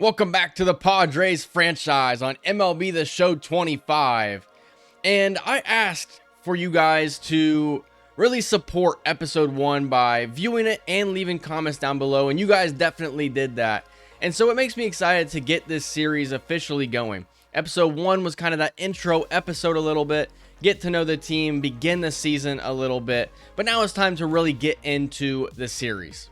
Welcome back to the Padres franchise on MLB The Show 25. And I asked for you guys to really support episode 1 by viewing it and leaving comments down below. And you guys definitely did that. And so it makes me excited to get this series officially going. Episode 1 was kind of that intro episode a little bit. Get to know the team, begin the season a little bit. But now it's time to really get into the series.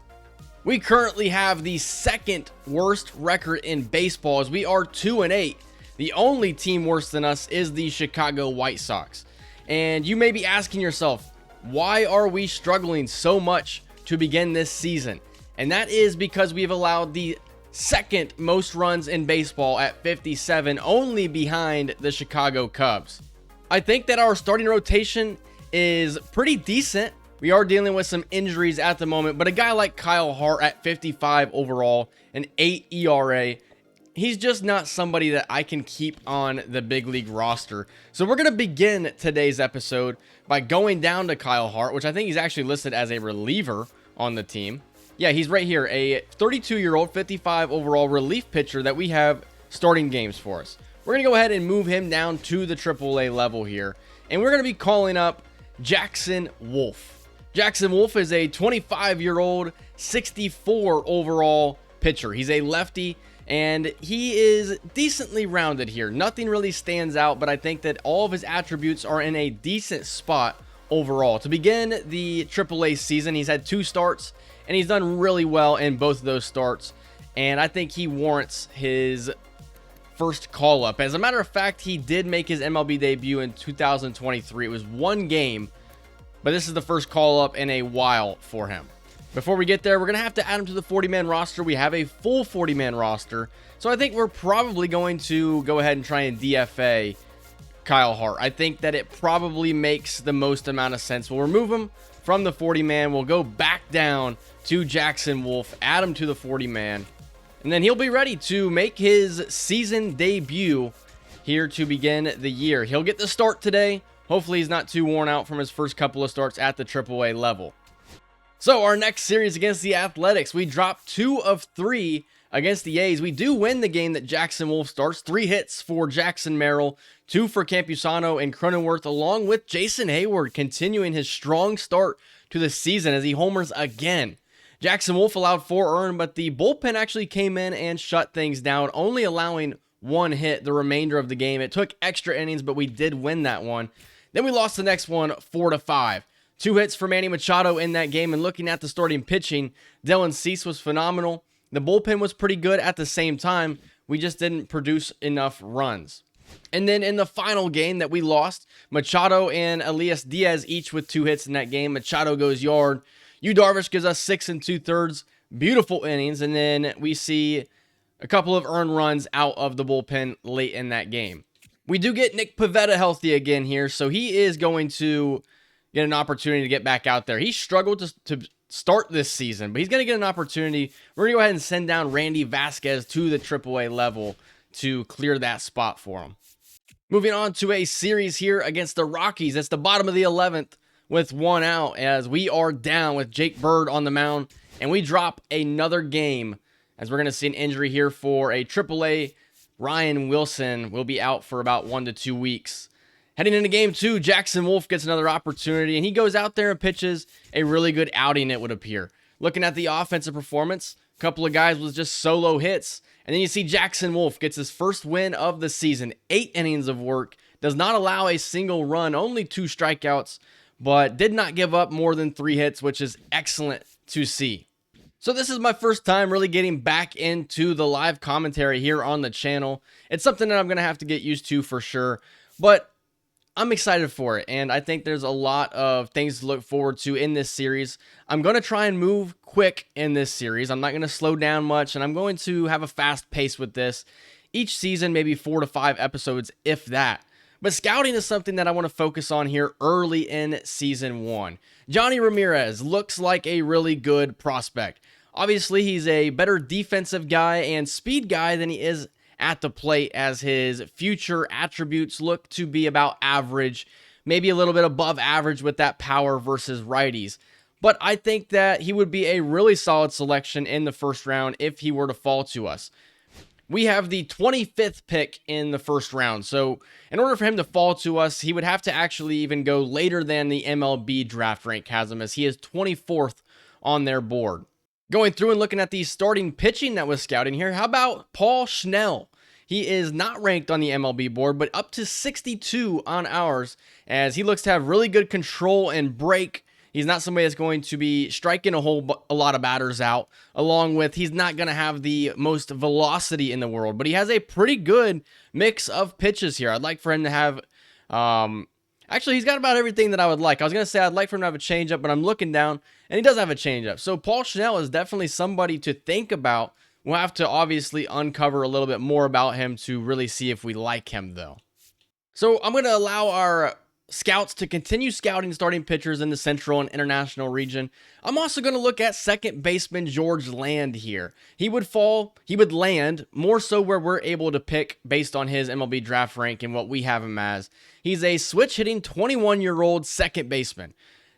We currently have the second worst record in baseball as we are 2-8. The only team worse than us is the Chicago White Sox. And you may be asking yourself, why are we struggling so much to begin this season? And that is because we've allowed the second most runs in baseball at 57, only behind the Chicago Cubs. I think that our starting rotation is pretty decent. We are dealing with some injuries at the moment, but a guy like Kyle Hart at 55 overall, an 8 ERA, he's just not somebody that I can keep on the big league roster. So we're going to begin today's episode by going down to Kyle Hart, which I think he's actually listed as a reliever on the team. Yeah, he's right here, a 32-year-old, 55 overall relief pitcher that we have starting games for us. We're going to go ahead and move him down to the AAA level here, and we're going to be calling up Jackson Wolf. Jackson Wolf is a 25-year-old, 64 overall pitcher. He's a lefty, and he is decently rounded here. Nothing really stands out, but I think that all of his attributes are in a decent spot overall. To begin the AAA season, he's had 2 starts, and he's done really well in both of those starts, and I think he warrants his first call-up. As a matter of fact, he did make his MLB debut in 2023. It was 1 game, but this is the first call-up in a while for him. Before we get there, we're going to have to add him to the 40-man roster. We have a full 40-man roster, so I think we're probably going to go ahead and try and DFA Kyle Hart. I think that it probably makes the most amount of sense. We'll remove him from the 40-man. We'll go back down to Jackson Wolf, add him to the 40-man, and then he'll be ready to make his season debut here to begin the year. He'll get the start today. Hopefully he's not too worn out from his first couple of starts at the AAA level. So our next series against the Athletics, we dropped 2 of 3 against the A's. We do win the game that Jackson Wolf starts. 3 hits for Jackson Merrill, 2 for Campusano and Cronenworth, along with Jason Hayward continuing his strong start to the season as he homers again. Jackson Wolf allowed 4 earned, but the bullpen actually came in and shut things down, only allowing 1 hit the remainder of the game. It took extra innings, but we did win that one. Then we lost the next one 4-5. 2 hits for Manny Machado in that game, and looking at the starting pitching, Dylan Cease was phenomenal. The bullpen was pretty good at the same time. We just didn't produce enough runs. And then in the final game that we lost, Machado and Elias Diaz each with 2 hits in that game. Machado goes yard. Yu Darvish gives us 6 2/3. Beautiful innings, and then we see a couple of earned runs out of the bullpen late in that game. We do get Nick Pivetta healthy again here, so he is going to get an opportunity to get back out there. He struggled to start this season, but he's going to get an opportunity. We're going to go ahead and send down Randy Vasquez to the AAA level to clear that spot for him. Moving on to a series here against the Rockies. It's the bottom of the 11th with 1 out as we are down with Jake Bird on the mound, and we drop another game as we're going to see an injury here for a AAA. Ryan Wilson will be out for about 1 to 2 weeks. Heading into game 2, Jackson Wolf gets another opportunity, and he goes out there and pitches a really good outing, it would appear. Looking at the offensive performance, a couple of guys with just solo hits, and then you see Jackson Wolf gets his first win of the season. 8 innings of work, does not allow a single run, only 2 strikeouts, but did not give up more than 3 hits, which is excellent to see. So this is my first time really getting back into the live commentary here on the channel. It's something that I'm going to have to get used to for sure, but I'm excited for it, and I think there's a lot of things to look forward to in this series. I'm going to try and move quick in this series. I'm not going to slow down much, and I'm going to have a fast pace with this. Each season, maybe 4 to 5 episodes, if that. But scouting is something that I want to focus on here early in Season 1. Johnny Ramirez looks like a really good prospect. Obviously, he's a better defensive guy and speed guy than he is at the plate, as his future attributes look to be about average, maybe a little bit above average with that power versus righties. But I think that he would be a really solid selection in the first round if he were to fall to us. we have the 25th pick in the first round. So in order for him to fall to us, he would have to actually even go later than the MLB draft rank has him, as he is 24th on their board. Going through and looking at the starting pitching that was scouting here, how about Paul Schnell? He is not ranked on the MLB board, but up to 62 on ours, as he looks to have really good control and break. He's not somebody that's going to be striking a lot of batters out, along with he's not going to have the most velocity in the world, but he has a pretty good mix of pitches here. I'd like for him to have, actually, he's got about everything that I would like. I was going to say I'd like for him to have a changeup, but I'm looking down, and he does have a changeup. So Paul Schnell is definitely somebody to think about. We'll have to obviously uncover a little bit more about him to really see if we like him, though. So I'm going to allow our scouts to continue scouting starting pitchers in the Central and International region. I'm also going to look at second baseman George Land here. He would land more so where we're able to pick based on his MLB draft rank and what we have him as. He's a switch hitting 21-year-old second baseman.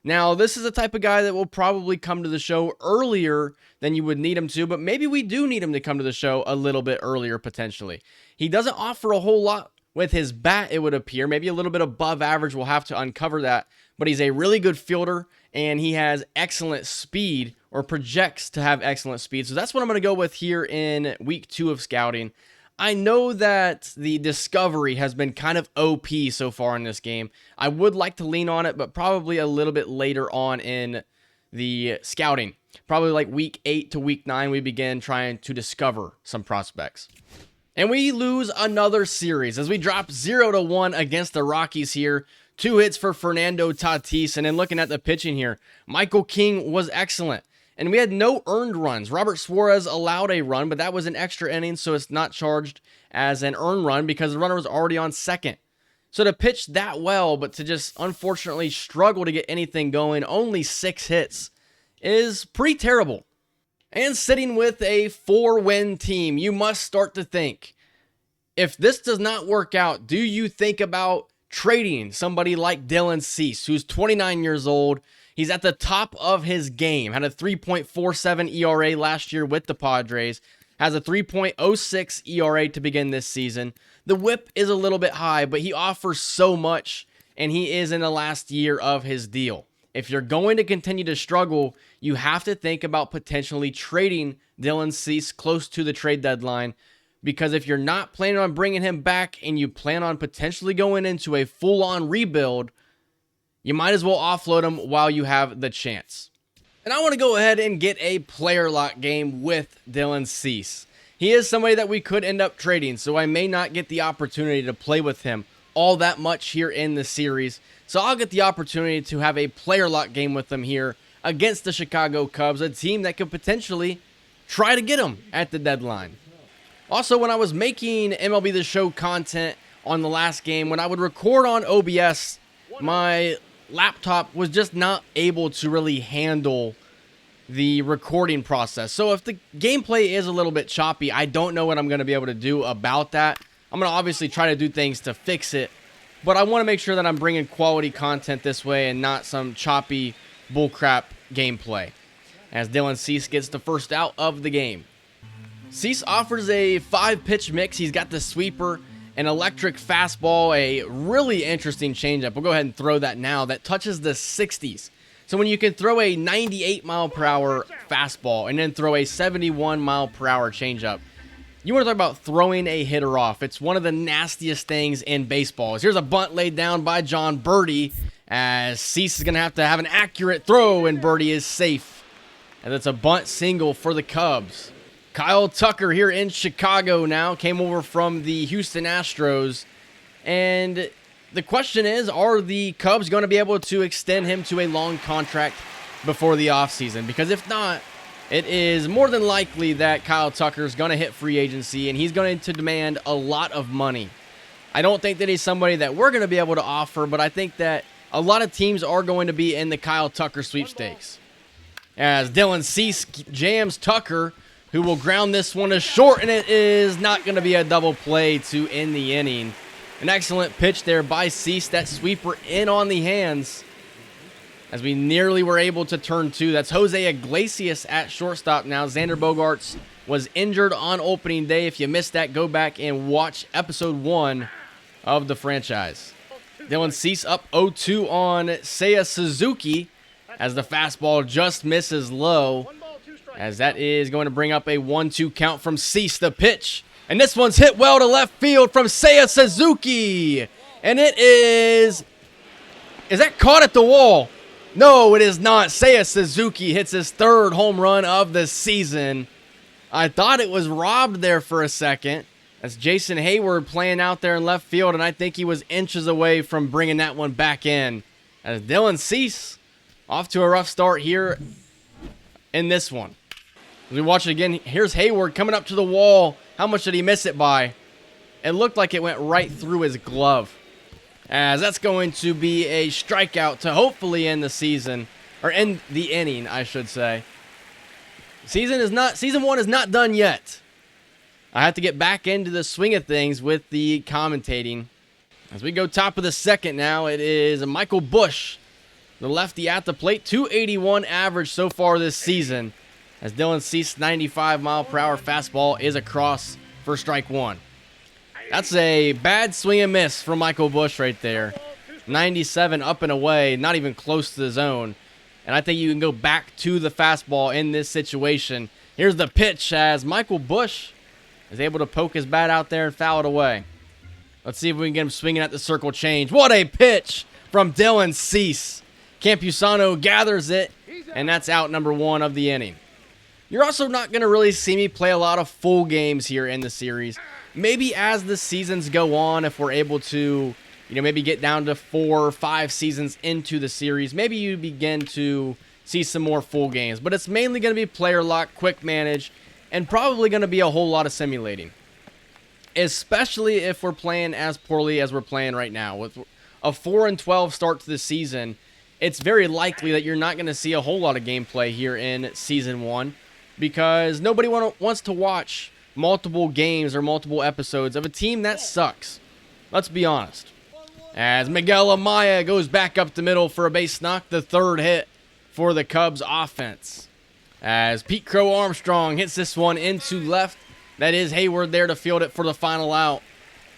Now, this is the type of guy that will probably come to the show earlier than you would need him to, but maybe we do need him to come to the show a little bit earlier potentially. He doesn't offer a whole lot with his bat, it would appear. Maybe a little bit above average. We'll have to uncover that. But he's a really good fielder, and he has excellent speed, or projects to have excellent speed. So that's what I'm going to go with here in week 2 of scouting. I know that the discovery has been kind of OP so far in this game. I would like to lean on it, but probably a little bit later on in the scouting. Probably like week 8 to week 9, we begin trying to discover some prospects. And we lose another series as we drop 0-1 against the Rockies here. 2 hits for Fernando Tatis. And then looking at the pitching here, Michael King was excellent. And we had no earned runs. Robert Suarez allowed a run, but that was an extra inning, so it's not charged as an earned run because the runner was already on second. So to pitch that well, but to just unfortunately struggle to get anything going, only 6 hits, is pretty terrible. And sitting with a 4-win team, you must start to think, if this does not work out, do you think about trading somebody like Dylan Cease, who's 29 years old? He's at the top of his game, had a 3.47 ERA last year with the Padres, has a 3.06 ERA to begin this season. The whip is a little bit high, but he offers so much, and he is in the last year of his deal. If you're going to continue to struggle, you have to think about potentially trading Dylan Cease close to the trade deadline, because if you're not planning on bringing him back and you plan on potentially going into a full-on rebuild, you might as well offload him while you have the chance. And I want to go ahead and get a player lock game with Dylan Cease. He is somebody that we could end up trading, so I may not get the opportunity to play with him all that much here in the series. So I'll get the opportunity to have a player lock game with them here against the Chicago Cubs, a team that could potentially try to get him at the deadline. Also, when I was making MLB The Show content on the last game, when I would record on OBS, my laptop was just not able to really handle the recording process. So if the gameplay is a little bit choppy, I don't know what I'm going to be able to do about that. I'm going to obviously try to do things to fix it, but I want to make sure that I'm bringing quality content this way and not some choppy bullcrap gameplay. As Dylan Cease gets the first out of the game. Cease offers a 5-pitch mix. He's got the sweeper, an electric fastball, a really interesting changeup. We'll go ahead and throw that now. That touches the 60s. So when you can throw a 98-mile-per-hour fastball and then throw a 71-mile-per-hour changeup, you want to talk about throwing a hitter off. It's one of the nastiest things in baseball. Here's a bunt laid down by John Birdie, as Cease is going to have an accurate throw, and Birdie is safe. And it's a bunt single for the Cubs. Kyle Tucker here in Chicago now, came over from the Houston Astros. And the question is, are the Cubs going to be able to extend him to a long contract before the offseason? Because if not, it is more than likely that Kyle Tucker is going to hit free agency, and he's going to demand a lot of money. I don't think that he's somebody that we're going to be able to offer, but I think that a lot of teams are going to be in the Kyle Tucker sweepstakes. As Dylan Cease jams Tucker, who will ground this one to short, and it is not going to be a double play to end the inning. An excellent pitch there by Cease. That sweeper in on the hands as we nearly were able to turn 2. That's Jose Iglesias at shortstop now. Xander Bogaerts was injured on opening day. If you missed that, go back and watch episode 1 of the franchise. Dylan Cease up 0-2 on Seiya Suzuki as the fastball just misses low, as that is going to bring up a 1-2 count from Cease. The pitch, and this one's hit well to left field from Seiya Suzuki, and it is that caught at the wall? No, it is not. Seiya Suzuki hits his 3rd home run of the season. I thought it was robbed there for a second. That's Jason Hayward playing out there in left field, and I think he was inches away from bringing that one back in. As Dylan Cease off to a rough start here in this one. As we watch it again, here's Hayward coming up to the wall. How much did he miss it by? It looked like it went right through his glove. As that's going to be a strikeout to hopefully end the season, or end the inning, I should say. Season 1 is not done yet. I have to get back into the swing of things with the commentating. As we go top of the second now, it is Michael Busch, the lefty at the plate. 281 average so far this season, as Dylan Cease 95-mile-per-hour fastball is across for strike 1. That's a bad swing and miss from Michael Busch right there. 97 up and away, not even close to the zone. And I think you can go back to the fastball in this situation. Here's the pitch as Michael Busch is able to poke his bat out there and foul it away. Let's see if we can get him swinging at the circle change. What a pitch from Dylan Cease. Campusano gathers it, and that's out number 1 of the inning. You're also not going to really see me play a lot of full games here in the series. Maybe as the seasons go on, if we're able to, maybe get down to 4 or 5 seasons into the series, maybe you begin to see some more full games. But it's mainly going to be player lock, quick manage, and probably going to be a whole lot of simulating. Especially if we're playing as poorly as we're playing right now. With a 4-12 start to the season, it's very likely that you're not going to see a whole lot of gameplay here in Season 1, because nobody wants to watch multiple games or multiple episodes of a team that sucks. Let's be honest. As Miguel Amaya goes back up the middle for a base knock, the 3rd hit for the Cubs offense. As Pete Crow Armstrong hits this one into left, that is Hayward there to field it for the final out.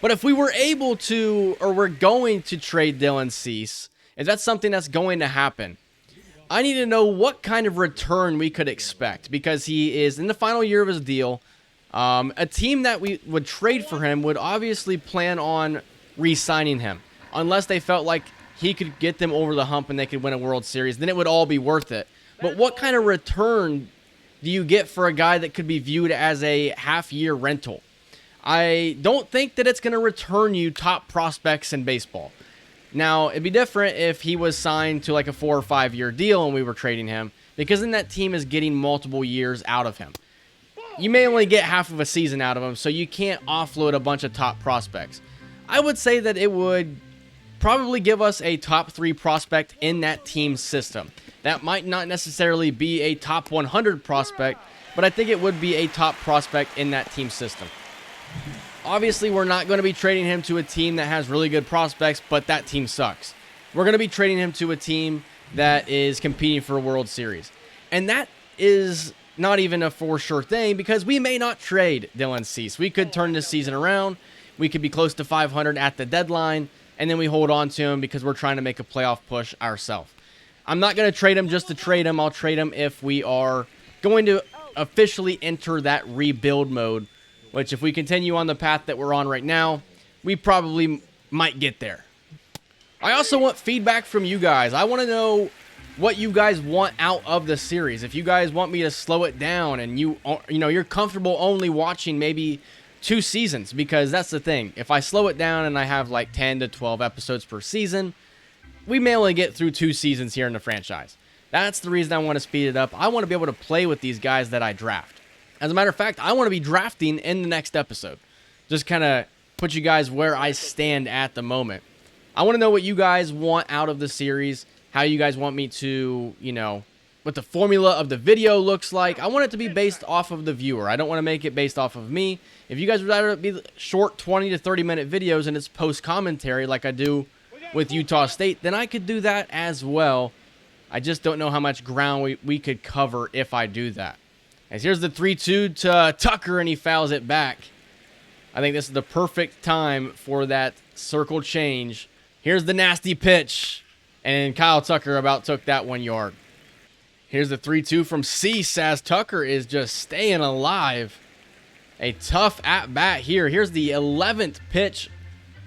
But if we were able to, or we're going to trade Dylan Cease, if that's something that's going to happen, I need to know what kind of return we could expect, because he is in the final year of his deal. A team that we would trade for him would obviously plan on re-signing him, unless they felt like he could get them over the hump and they could win a World Series. Then it would all be worth it. But what kind of return do you get for a guy that could be viewed as a half-year rental? I don't think that it's going to return you top prospects in baseball. Now, it'd be different if he was signed to like a 4 or 5 year deal and we were trading him, because then that team is getting multiple years out of him. You may only get half of a season out of him, so you can't offload a bunch of top prospects. I would say that it would probably give us a top 3 prospect in that team system. That might not necessarily be a top 100 prospect, but I think it would be a top prospect in that team system. Obviously, we're not going to be trading him to a team that has really good prospects, but that team sucks. We're going to be trading him to a team that is competing for a World Series. And that is not even a for sure thing, because we may not trade Dylan Cease. We could turn this season around. We could be close to 500 at the deadline, and then we hold on to him because we're trying to make a playoff push ourselves. I'm not going to trade him just to trade him. I'll trade him if we are going to officially enter that rebuild mode, which if we continue on the path that we're on right now, we probably might get there. I also want feedback from you guys. I want to know what you guys want out of the series. If you guys want me to slow it down and you're comfortable only watching maybe 2 seasons, because that's the thing. If I slow it down and I have like 10 to 12 episodes per season, we may only get through 2 seasons here in the franchise. That's the reason I want to speed it up. I want to be able to play with these guys that I draft. As a matter of fact, I want to be drafting in the next episode. Just kind of put you guys where I stand at the moment. I want to know what you guys want out of the series, how you guys want me to, what the formula of the video looks like. I want it to be based off of the viewer. I don't want to make it based off of me. If you guys would rather it be short 20 to 30 minute videos and it's post commentary like I do with Utah State, then I could do that as well. I just don't know how much ground we could cover if I do that. As here's the 3-2 to Tucker, and he fouls it back. I think this is the perfect time for that circle change. Here's the nasty pitch, and Kyle Tucker about took that 1 yard. Here's the 3-2 from Cease as Tucker is just staying alive. A tough at-bat here. Here's the 11th pitch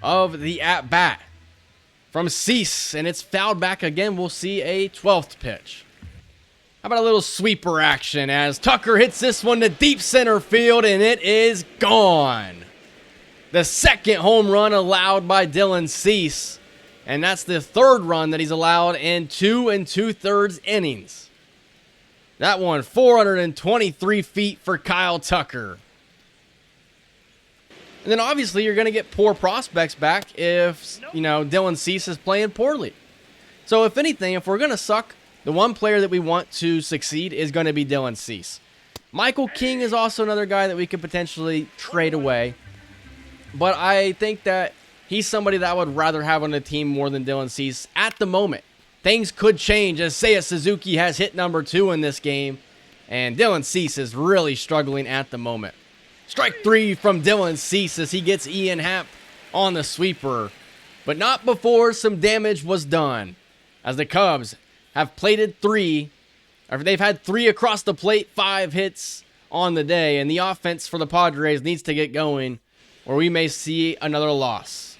of the at-bat from Cease, and it's fouled back again. We'll see a 12th pitch. How about a little sweeper action as Tucker hits this one to deep center field, and it is gone. The second home run allowed by Dylan Cease, and that's the third run that he's allowed in 2 2/3 innings. That one, 423 feet for Kyle Tucker. And then obviously you're going to get poor prospects back if, Dylan Cease is playing poorly. So if anything, if we're going to suck, the one player that we want to succeed is going to be Dylan Cease. Michael King is also another guy that we could potentially trade away. But I think that he's somebody that I would rather have on the team more than Dylan Cease at the moment. Things could change as Seiya Suzuki has hit number 2 in this game, and Dylan Cease is really struggling at the moment. Strike 3 from Dylan Cease as he gets Ian Happ on the sweeper, but not before some damage was done. As the Cubs have plated 3, or they've had 3 across the plate, 5 hits on the day, and the offense for the Padres needs to get going, or we may see another loss.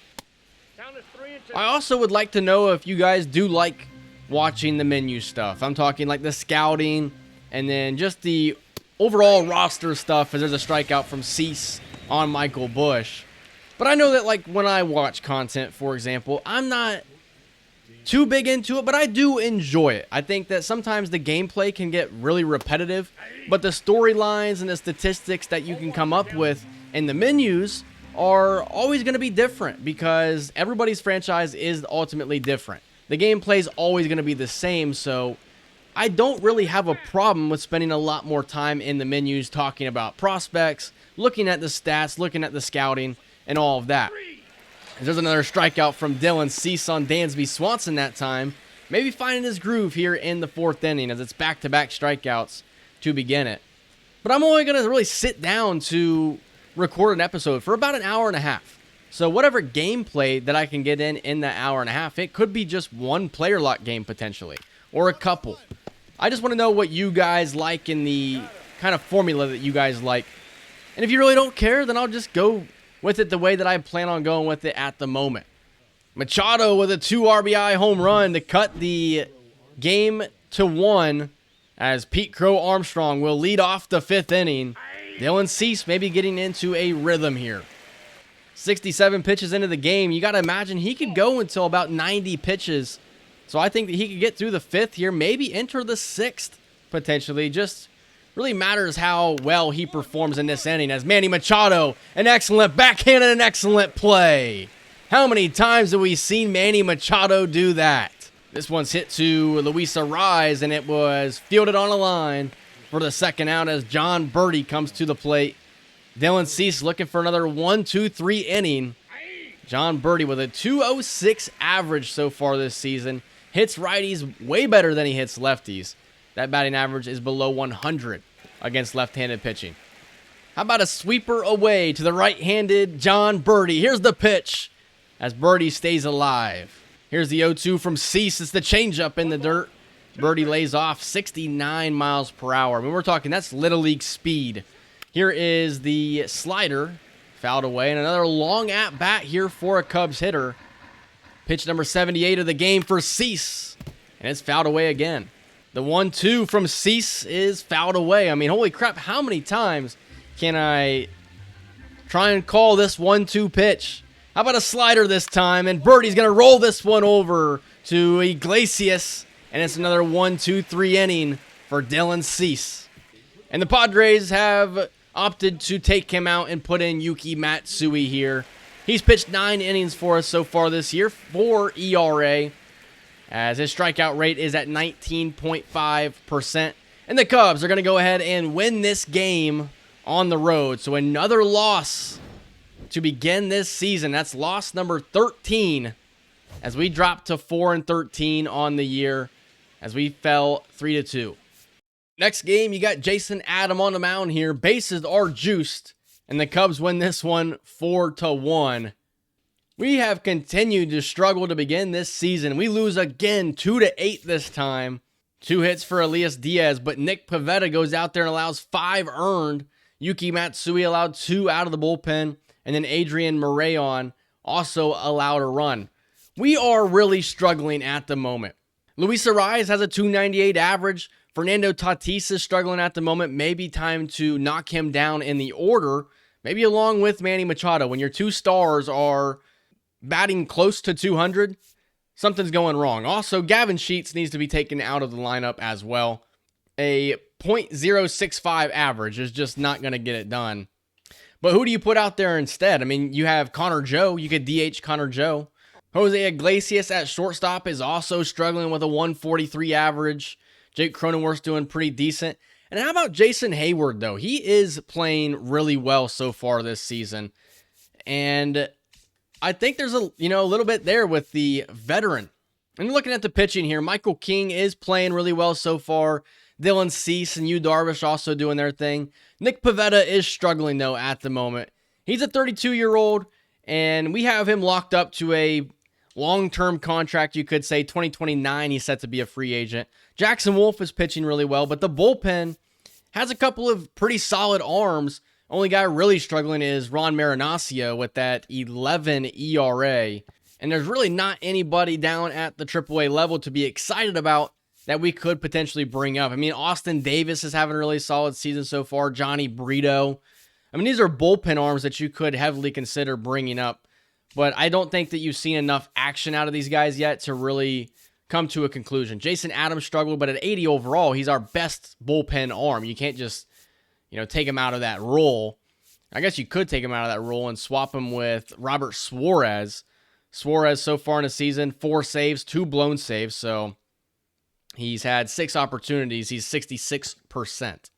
I also would like to know if you guys do like watching the menu stuff. I'm talking like the scouting and then just the overall roster stuff, as there's a strikeout from Cease on Michael Busch. But I know that like when I watch content, for example, I'm not too big into it, but I do enjoy it. I think that sometimes the gameplay can get really repetitive, but the storylines and the statistics that you can come up with in the menus are always going to be different because everybody's franchise is ultimately different. The gameplay is always going to be the same, so I don't really have a problem with spending a lot more time in the menus talking about prospects, looking at the stats, looking at the scouting, and all of that. There's another strikeout from Dylan Cease on Dansby Swanson that time, maybe finding his groove here in the 4th inning as it's back-to-back strikeouts to begin it. But I'm only going to really sit down to record an episode for about an hour and a half. So whatever gameplay that I can get in that hour and a half, it could be just one player lock game potentially, or a couple. I just want to know what you guys like in the kind of formula that you guys like. And if you really don't care, then I'll just go with it the way that I plan on going with it at the moment. Machado with a 2 RBI home run to cut the game to 1 as Pete Crow Armstrong will lead off the 5th inning. Dylan Cease may be getting into a rhythm here. 67 pitches into the game. You got to imagine he could go until about 90 pitches. So I think that he could get through the 5th here, maybe enter the 6th potentially. Just really matters how well he performs in this inning as Manny Machado, an excellent backhand and an excellent play. How many times have we seen Manny Machado do that? This one's hit to Luis Arraez, and it was fielded on a line for the second out as John Birdie comes to the plate. Dylan Cease looking for another 1-2-3 inning. John Birdie with a 206 average so far this season. Hits righties way better than he hits lefties. That batting average is below 100 against left-handed pitching. How about a sweeper away to the right-handed John Birdie? Here's the pitch as Birdie stays alive. Here's the 0-2 from Cease. It's the changeup in the dirt. Birdie lays off 69 miles per hour. I mean, we're talking, that's Little League speed. Here is the slider, fouled away, and another long at-bat here for a Cubs hitter. Pitch number 78 of the game for Cease, and it's fouled away again. The 1-2 from Cease is fouled away. I mean, holy crap, how many times can I try and call this 1-2 pitch? How about a slider this time, and Birdie's going to roll this one over to Iglesias, and it's another 1-2-3 inning for Dylan Cease. And the Padres have opted to take him out and put in Yuki Matsui here. He's pitched 9 innings for us so far this year, 4 ERA, as his strikeout rate is at 19.5%. And the Cubs are going to go ahead and win this game on the road. So another loss to begin this season. That's loss number 13 as we drop to 4-13 on the year as we fell 3-2. Next game, you got Jason Adam on the mound here. Bases are juiced, and the Cubs win this one 4-1. We have continued to struggle to begin this season. We lose again 2-8 this time. 2 hits for Elias Diaz, but Nick Pivetta goes out there and allows 5 earned. Yuki Matsui allowed 2 out of the bullpen, and then Adrian Morejon also allowed a run. We are really struggling at the moment. Luis Arraez has a .298 average. Fernando Tatis is struggling at the moment. Maybe time to knock him down in the order, maybe along with Manny Machado. When your 2 stars are batting close to 200, something's going wrong. Also, Gavin Sheets needs to be taken out of the lineup as well. A .065 average is just not going to get it done. But who do you put out there instead? I mean, you have Connor Joe. You could DH Connor Joe. Jose Iglesias at shortstop is also struggling with a .143 average. Jake Cronenworth's doing pretty decent. And how about Jason Hayward, though? He is playing really well so far this season. And I think there's a little bit there with the veteran. And looking at the pitching here, Michael King is playing really well so far. Dylan Cease and Yu Darvish also doing their thing. Nick Pivetta is struggling, though, at the moment. He's a 32-year-old, and we have him locked up to a long-term contract, you could say. 2029, he's set to be a free agent. Jackson Wolf is pitching really well, but the bullpen has a couple of pretty solid arms. Only guy really struggling is Ron Marinaccio with that 11 ERA. And there's really not anybody down at the AAA level to be excited about that we could potentially bring up. I mean, Austin Davis is having a really solid season so far. Johnny Brito. I mean, these are bullpen arms that you could heavily consider bringing up. But I don't think that you've seen enough action out of these guys yet to really come to a conclusion. Jason Adams struggled, but at 80 overall, he's our best bullpen arm. You can't just, take him out of that role. I guess you could take him out of that role and swap him with Robert Suarez. Suarez so far in the season, 4 saves, 2 blown saves. So he's had 6 opportunities. He's 66%.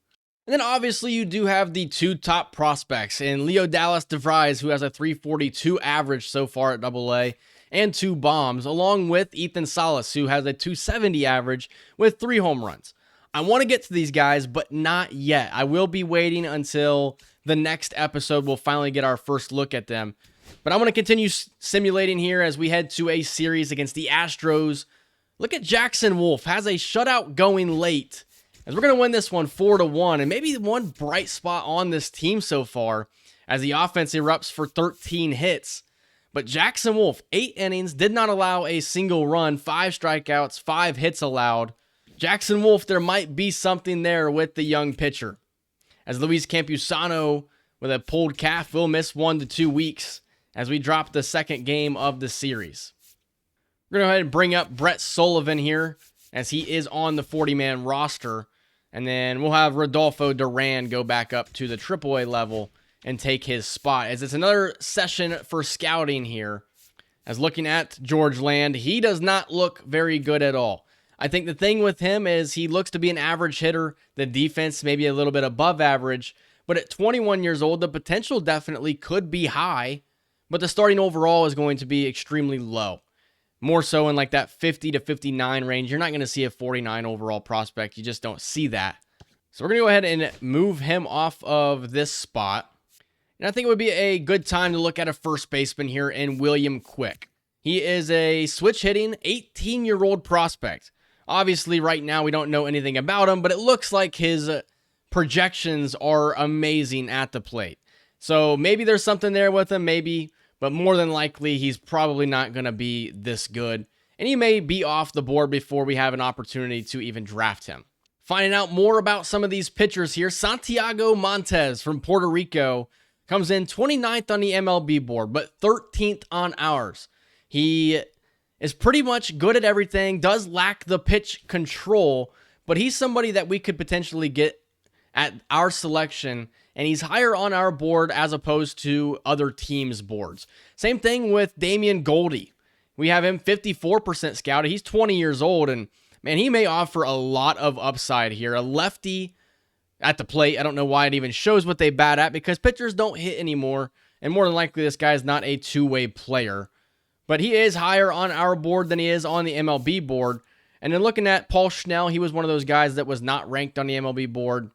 And then obviously you do have the 2 top prospects in Leo Dallas DeVries, who has a .342 average so far at AA, and 2 bombs, along with Ethan Salas, who has a .270 average with 3 home runs. I want to get to these guys, but not yet. I will be waiting until the next episode. We'll finally get our first look at them. But I'm going to continue simulating here as we head to a series against the Astros. Look at Jackson Wolf, has a shutout going late, as we're going to win this one 4-1, and maybe one bright spot on this team so far as the offense erupts for 13 hits. But Jackson Wolf, 8 innings, did not allow a single run, 5 strikeouts, 5 hits allowed. Jackson Wolf, there might be something there with the young pitcher, as Luis Campusano with a pulled calf will miss 1 to 2 weeks as we drop the second game of the series. We're going to go ahead and bring up Brett Sullivan here, as he is on the 40-man roster. And then we'll have Rodolfo Duran go back up to the AAA level and take his spot, as it's another session for scouting here. As looking at George Land, he does not look very good at all. I think the thing with him is he looks to be an average hitter. The defense maybe a little bit above average. But at 21 years old, the potential definitely could be high. But the starting overall is going to be extremely low. More so in like that 50 to 59 range. You're not going to see a 49 overall prospect. You just don't see that. So we're going to go ahead and move him off of this spot. And I think it would be a good time to look at a first baseman here in William Quick. He is a switch hitting 18-year-old prospect. Obviously, right now, we don't know anything about him, but it looks like his projections are amazing at the plate. So maybe there's something there with him, maybe. But more than likely, he's probably not going to be this good. And he may be off the board before we have an opportunity to even draft him. Finding out more about some of these pitchers here, Santiago Montes from Puerto Rico comes in 29th on the MLB board, but 13th on ours. He is pretty much good at everything, does lack the pitch control, but he's somebody that we could potentially get at our selection, and he's higher on our board as opposed to other teams' boards. Same thing with Damian Goldie. We have him 54% scouted. He's 20 years old, and man, he may offer a lot of upside here. A lefty at the plate. I don't know why it even shows what they bat at, because pitchers don't hit anymore, and more than likely this guy is not a two-way player. But he is higher on our board than he is on the MLB board. And then looking at Paul Schnell, he was one of those guys that was not ranked on the MLB board.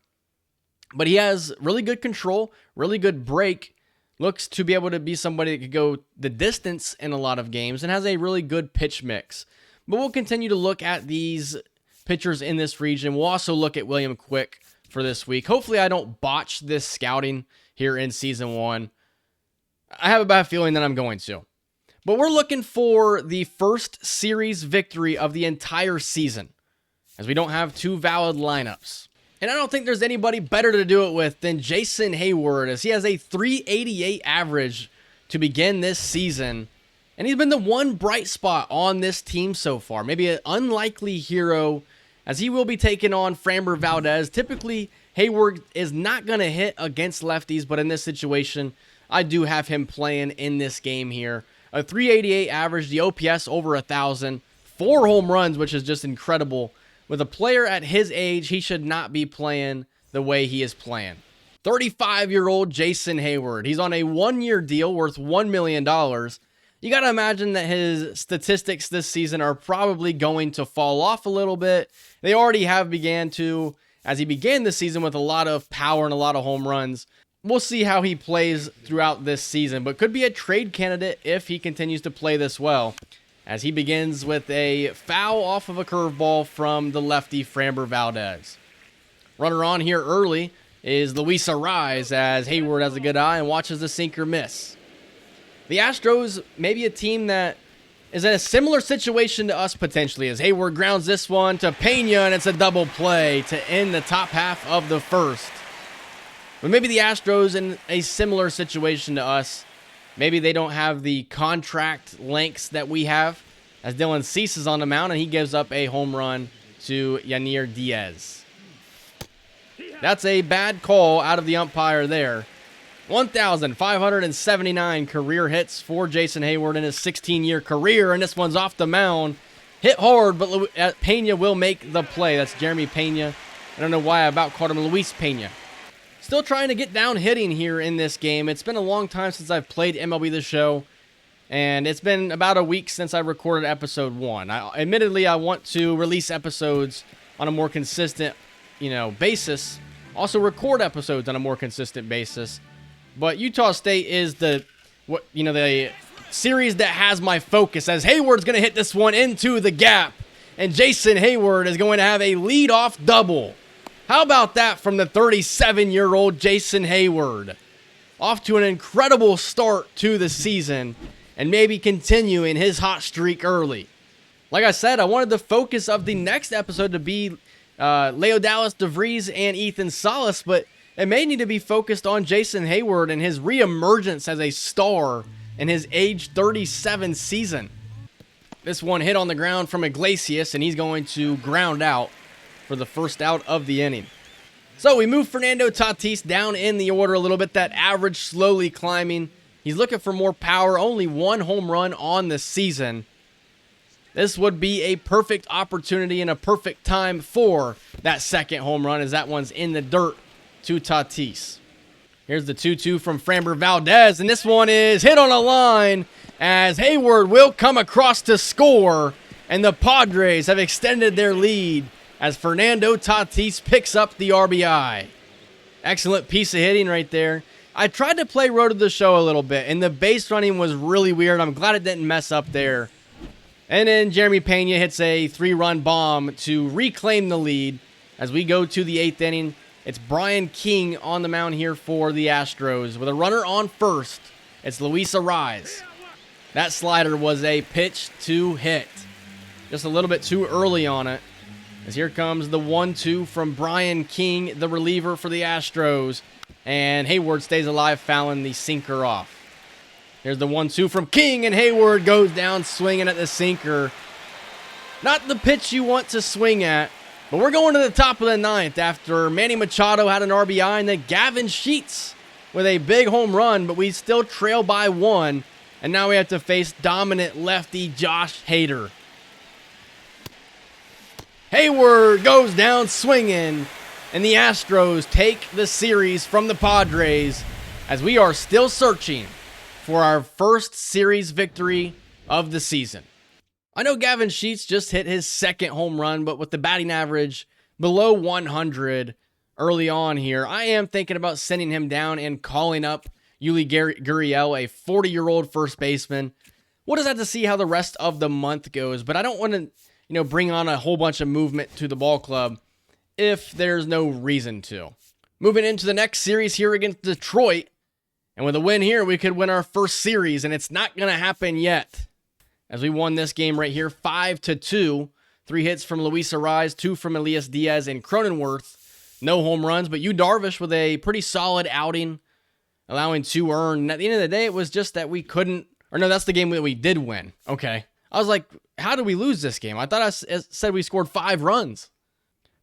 But he has really good control, really good break, looks to be able to be somebody that could go the distance in a lot of games, and has a really good pitch mix. But we'll continue to look at these pitchers in this region. We'll also look at William Quick for this week. Hopefully I don't botch this scouting here in Season 1. I have a bad feeling that I'm going to. But we're looking for the first series victory of the entire season, as we don't have two valid lineups. And I don't think there's anybody better to do it with than Jason Hayward, as he has a 388 average to begin this season. And he's been the one bright spot on this team so far. Maybe an unlikely hero, as he will be taking on Framber Valdez. Typically, Hayward is not going to hit against lefties, but in this situation, I do have him playing in this game here. A 388 average, the OPS over 1,000, 4 home runs, which is just incredible. With a player at his age, he should not be playing the way he is playing. 35-year-old Jason Hayward. He's on a 1-year deal worth $1 million. You got to imagine that his statistics this season are probably going to fall off a little bit. They already have began to, as he began the season with a lot of power and a lot of home runs. We'll see how he plays throughout this season, but could be a trade candidate if he continues to play this well, as he begins with a foul off of a curveball from the lefty Framber Valdez. Runner on here early is Luis Arraez, as Hayward has a good eye and watches the sinker miss. The Astros may be a team that is in a similar situation to us potentially, as Hayward grounds this one to Pena, and it's a double play to end the top half of the first. But maybe the Astros in a similar situation to us. Maybe they don't have the contract lengths that we have, as Dylan Cease is on the mound and he gives up a home run to Yanir Diaz. That's a bad call out of the umpire there. 1,579 career hits for Jason Hayward in his 16-year career, and this one's off the mound. Hit hard, but Pena will make the play. That's Jeremy Pena. I don't know why I about called him Luis Pena. Still trying to get down hitting here in this game. It's been a long time since I've played MLB The Show, and it's been about a week since I recorded episode 1. Admittedly, I want to release episodes on a more consistent, basis. Also record episodes on a more consistent basis. But Utah State is the series that has my focus, as Hayward's going to hit this one into the gap, and Jason Hayward is going to have a leadoff double. How about that from the 37-year-old Jason Hayward? Off to an incredible start to the season, and maybe continuing his hot streak early. Like I said, I wanted the focus of the next episode to be Leo Dallas DeVries and Ethan Salas, but it may need to be focused on Jason Hayward and his reemergence as a star in his age 37 season. This one hit on the ground from Iglesias, and he's going to ground out for the first out of the inning. So we move Fernando Tatis down in the order a little bit. That average slowly climbing. He's looking for more power. Only 1 home run on the season. This would be a perfect opportunity and a perfect time for that second home run, as that one's in the dirt to Tatis. Here's the 2-2 from Framber Valdez, and this one is hit on a line, as Hayward will come across to score, and the Padres have extended their lead as Fernando Tatis picks up the RBI. Excellent piece of hitting right there. I tried to play Road to the Show a little bit, and the base running was really weird. I'm glad it didn't mess up there. And then Jeremy Pena hits a 3-run bomb to reclaim the lead as we go to the 8th inning. It's Brian King on the mound here for the Astros. With a runner on first, it's Luis Arraez. That slider was a pitch to hit. Just a little bit too early on it. As here comes the 1-2 from Brian King, the reliever for the Astros. And Hayward stays alive, fouling the sinker off. Here's the 1-2 from King, and Hayward goes down swinging at the sinker. Not the pitch you want to swing at, but we're going to the top of the 9th after Manny Machado had an RBI, and then Gavin Sheets with a big home run, but we still trail by 1. And now we have to face dominant lefty Josh Hader. Hayward goes down swinging, and the Astros take the series from the Padres, as we are still searching for our first series victory of the season. I know Gavin Sheets just hit his second home run, but with the batting average below 100 early on here, I am thinking about sending him down and calling up Yuli Gurriel, a 40-year-old first baseman. We'll just have to see how the rest of the month goes, but I don't want to, bring on a whole bunch of movement to the ball club if there's no reason to. Moving into the next series here against Detroit, and with a win here, we could win our first series, and it's not going to happen yet. As we won this game right here, 5-2. 3 hits from Luis Arraez, 2 from Elias Diaz and Cronenworth. No home runs, but Yu Darvish with a pretty solid outing, allowing 2 earned. And at the end of the day, it was just that we couldn't, or no, that's the game that we did win. Okay. I was like, how did we lose this game? I thought I said we scored 5 runs.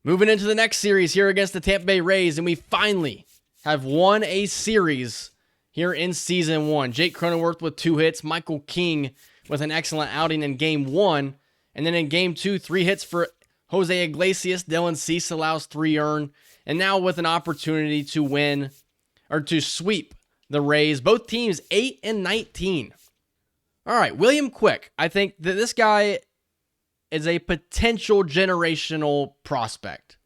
Moving into the next series here against the Tampa Bay Rays, and we finally have won a series here in Season 1. Jake Cronenworth with 2 hits, Michael King with an excellent outing in Game 1. And then in Game 2, 3 hits for Jose Iglesias. Dylan Cease allows 3 earned. And now with an opportunity to win, or to sweep the Rays. Both teams 8-19. All right, William Quick. I think that this guy is a potential generational prospect.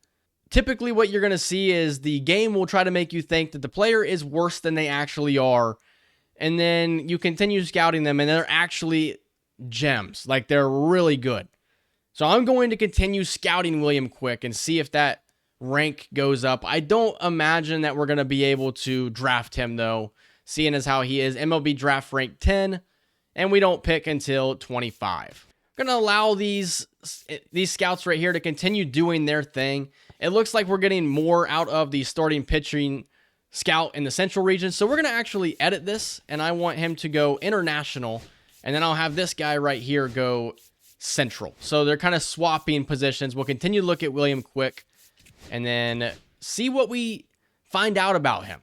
Typically what you're going to see is the game will try to make you think that the player is worse than they actually are. And then you continue scouting them, and they're actually gems. Like, they're really good. So I'm going to continue scouting William Quick and see if that rank goes up. I don't imagine that we're going to be able to draft him, though, seeing as how he is MLB draft rank 10, and we don't pick until 25. I'm going to allow these scouts right here to continue doing their thing. It looks like we're getting more out of the starting pitching scout in the Central region. So we're going to actually edit this, and I want him to go international, and then I'll have this guy right here go Central. So they're kind of swapping positions. We'll continue to look at William Quick and then see what we find out about him.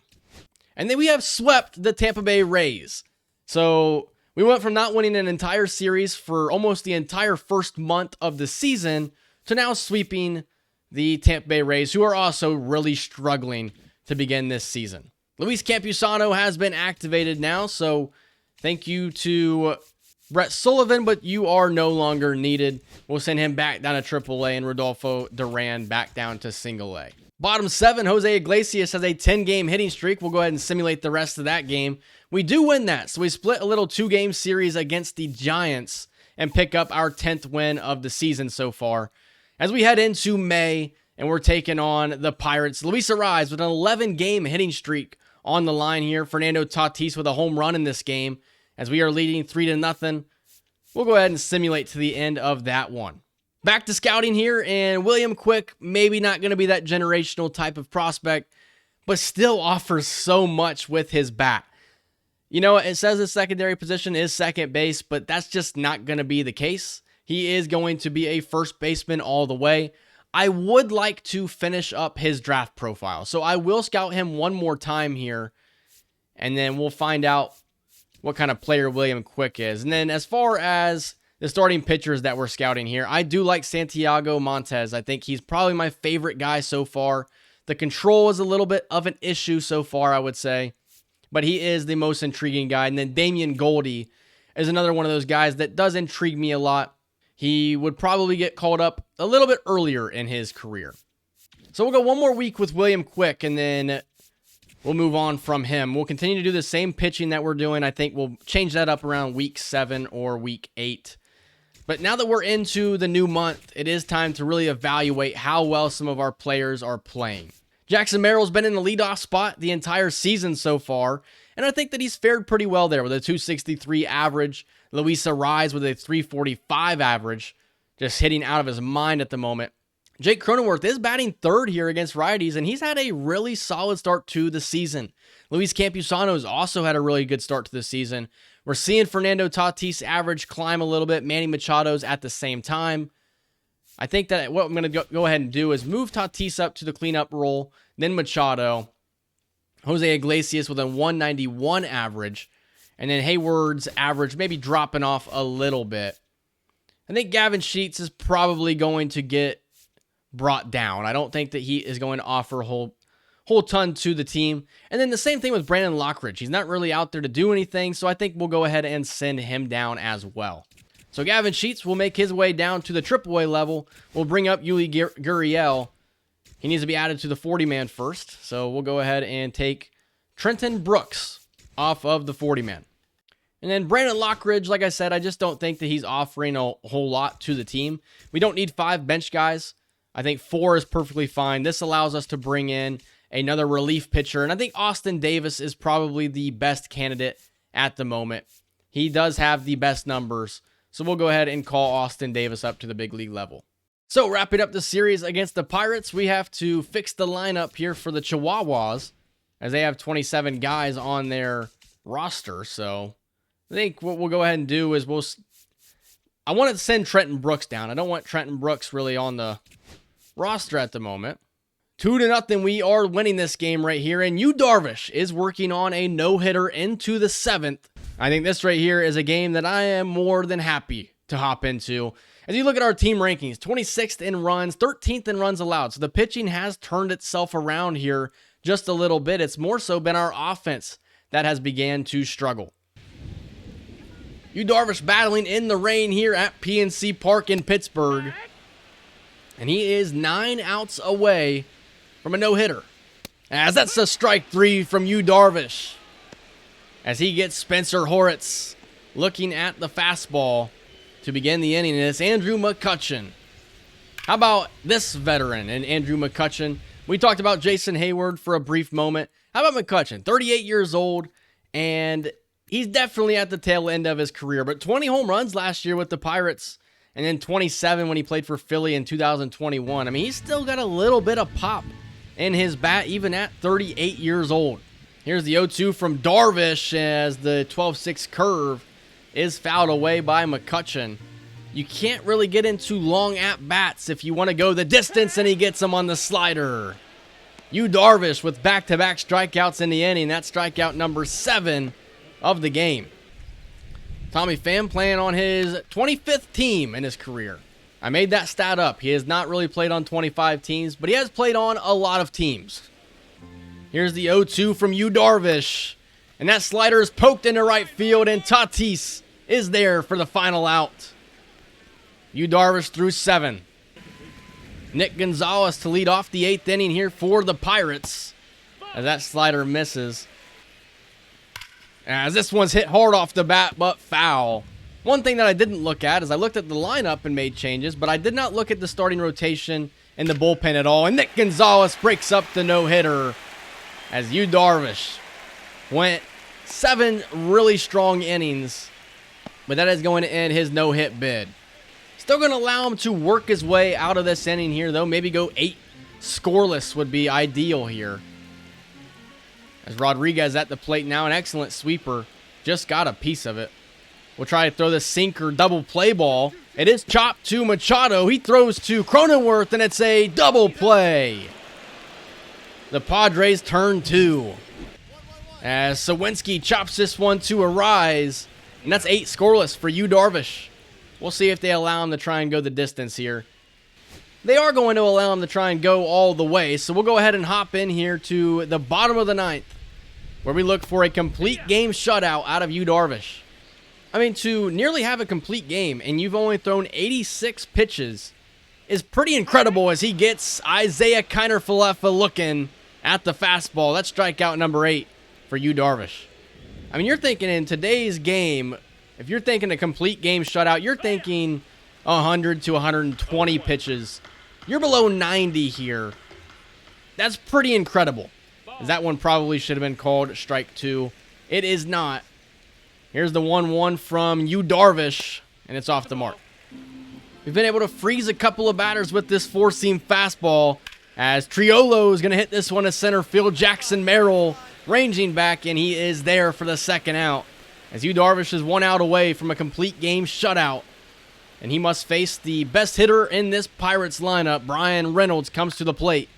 And then we have swept the Tampa Bay Rays. So we went from not winning an entire series for almost the entire first month of the season to now sweeping the Tampa Bay Rays, who are also really struggling to begin this season. Luis Campusano has been activated now, so thank you to Brett Sullivan, but you are no longer needed. We'll send him back down to AAA and Rodolfo Duran back down to Single A. Bottom 7, Jose Iglesias has a 10-game hitting streak. We'll go ahead and simulate the rest of that game. We do win that, so we split a little 2-game series against the Giants and pick up our 10th win of the season so far. As we head into May, and we're taking on the Pirates. Luis Arraez with an 11-game hitting streak on the line here. Fernando Tatis with a home run in this game as we are leading 3-0. We'll go ahead and simulate to the end of that one. Back to scouting here, and William Quick, maybe not going to be that generational type of prospect, but still offers so much with his bat. It says his secondary position is second base, but that's just not going to be the case. He is going to be a first baseman all the way. I would like to finish up his draft profile. So I will scout him one more time here, and then we'll find out what kind of player William Quick is. And then as far as the starting pitchers that we're scouting here, I do like Santiago Montes. I think he's probably my favorite guy so far. The control is a little bit of an issue so far, I would say, but he is the most intriguing guy. And then Damian Goldie is another one of those guys that does intrigue me a lot. He would probably get called up a little bit earlier in his career. So we'll go one more week with William Quick, and then we'll move on from him. We'll continue to do the same pitching that we're doing. I think we'll change that up around week 7 or week 8. But now that we're into the new month, it is time to really evaluate how well some of our players are playing. Jackson Merrill's been in the leadoff spot the entire season so far, and I think that he's fared pretty well there with a 263 average. Luis Arraez with a 345 average, just hitting out of his mind at the moment. Jake Cronenworth is batting third here against righties, and he's had a really solid start to the season. Luis Campusano's also had a really good start to the season. We're seeing Fernando Tatis average climb a little bit, Manny Machado's at the same time. I think that what I'm going to go ahead and do is move Tatis up to the cleanup role, then Machado. Jose Iglesias with a 191 average. And then Hayward's average maybe dropping off a little bit. I think Gavin Sheets is probably going to get brought down. I don't think that he is going to offer a whole ton to the team. And then the same thing with Brandon Lockridge. He's not really out there to do anything, so I think we'll go ahead and send him down as well. So Gavin Sheets will make his way down to the AAA level. We'll bring up Yuli Gurriel. He needs to be added to the 40-man first. So we'll go ahead and take Trenton Brooks off of the 40-man. And then Brandon Lockridge, like I said, I just don't think that he's offering a whole lot to the team. We don't need 5 bench guys. I think 4 is perfectly fine. This allows us to bring in another relief pitcher. And I think Austin Davis is probably the best candidate at the moment. He does have the best numbers. So we'll go ahead and call Austin Davis up to the big league level. So wrapping up the series against the Pirates, we have to fix the lineup here for the Chihuahuas, as they have 27 guys on their roster. So I think what we'll go ahead and do is I want to send Trenton Brooks down. I don't want Trenton Brooks really on the roster at the moment. 2-0, we are winning this game right here, and Yu Darvish is working on a no-hitter into the 7th. I think this right here is a game that I am more than happy to hop into. As you look at our team rankings, 26th in runs, 13th in runs allowed. So the pitching has turned itself around here just a little bit. It's more so been our offense that has began to struggle. Yu Darvish battling in the rain here at PNC Park in Pittsburgh. And he is 9 outs away from a no-hitter. As that's a strike 3 from Yu Darvish. As he gets Spencer Horwitz looking at the fastball to begin the inning. And it's Andrew McCutchen. How about this veteran and Andrew McCutchen? We talked about Jason Hayward for a brief moment. How about McCutchen? 38 years old, and he's definitely at the tail end of his career. But 20 home runs last year with the Pirates, and then 27 when he played for Philly in 2021. I mean, he's still got a little bit of pop in his bat, even at 38 years old. Here's the 0-2 from Darvish as the 12-6 curve is fouled away by McCutchen. You can't really get into long at-bats if you want to go the distance, and he gets him on the slider. Yu Darvish with back-to-back strikeouts in the inning. That's strikeout number 7 of the game. Tommy Pham playing on his 25th team in his career. I made that stat up. He has not really played on 25 teams, but he has played on a lot of teams. Here's the 0-2 from Yu Darvish. And that slider is poked into right field, and Tatis is there for the final out. Yu Darvish through 7. Nick Gonzalez to lead off the 8th inning here for the Pirates, as that slider misses. As this one's hit hard off the bat, but foul. One thing that I didn't look at is I looked at the lineup and made changes, but I did not look at the starting rotation and the bullpen at all. And Nick Gonzalez breaks up the no-hitter as Yu Darvish went 7 really strong innings, but that is going to end his no-hit bid. Still going to allow him to work his way out of this inning here, though. Maybe go 8 scoreless would be ideal here. As Rodriguez at the plate now, an excellent sweeper. Just got a piece of it. We'll try to throw the sinker double play ball. It is chopped to Machado. He throws to Cronenworth, and it's a double play. The Padres turn 2. As Sawinski chops this one to a rise. And that's 8 scoreless for Yu Darvish. We'll see if they allow him to try and go the distance here. They are going to allow him to try and go all the way. So we'll go ahead and hop in here to the bottom of the 9th, where we look for a complete game shutout out of Yu Darvish. I mean, to nearly have a complete game and you've only thrown 86 pitches is pretty incredible, as he gets Isaiah Kiner-Falefa looking at the fastball. That's strikeout number 8 for Yu Darvish. I mean, you're thinking in today's game, if you're thinking a complete game shutout, you're thinking 100 to 120 pitches. You're below 90 here. That's pretty incredible. That one probably should have been called strike 2. It is not. Here's the 1-1 from Yu Darvish, and it's off the mark. We've been able to freeze a couple of batters with this 4-seam fastball, as Triolo is going to hit this one to center field. Jackson Merrill ranging back, and he is there for the second out, as Yu Darvish is 1 out away from a complete game shutout. And he must face the best hitter in this Pirates lineup. Brian Reynolds comes to the plate.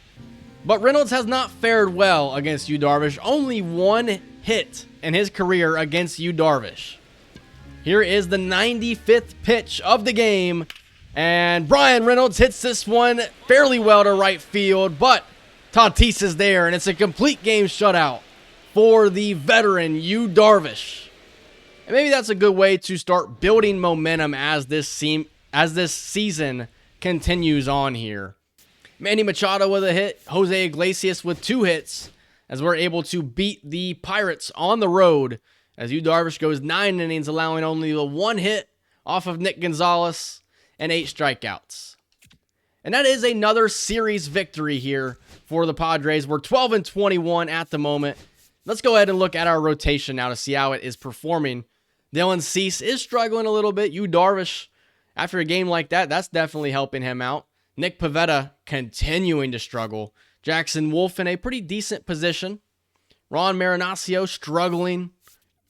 But Reynolds has not fared well against Yu Darvish. Only 1 hit in his career against Yu Darvish. Here is the 95th pitch of the game. And Brian Reynolds hits this one fairly well to right field. But Tatis is there, and it's a complete game shutout for the veteran Yu Darvish. And maybe that's a good way to start building momentum as this season continues on here. Manny Machado with a hit, Jose Iglesias with 2 hits, as we're able to beat the Pirates on the road, as Yu Darvish goes 9 innings, allowing only the 1 hit off of Nick Gonzalez and 8 strikeouts. And that is another series victory here for the Padres. We're 12-21 at the moment. Let's go ahead and look at our rotation now to see how it is performing. Dylan Cease is struggling a little bit. Yu Darvish, after a game like that, that's definitely helping him out. Nick Pivetta continuing to struggle. Jackson Wolf in a pretty decent position. Ron Marinaccio struggling.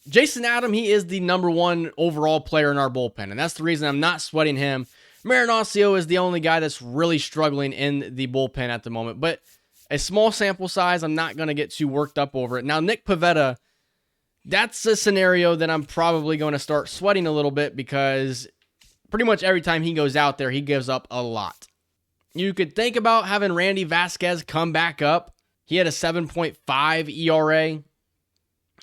Jason Adam, he is the #1 overall player in our bullpen, and that's the reason I'm not sweating him. Marinaccio is the only guy that's really struggling in the bullpen at the moment, but a small sample size, I'm not going to get too worked up over it. Now, Nick Pivetta, that's a scenario that I'm probably going to start sweating a little bit because pretty much every time he goes out there, he gives up a lot. You could think about having Randy Vasquez come back up. He had a 7.5 ERA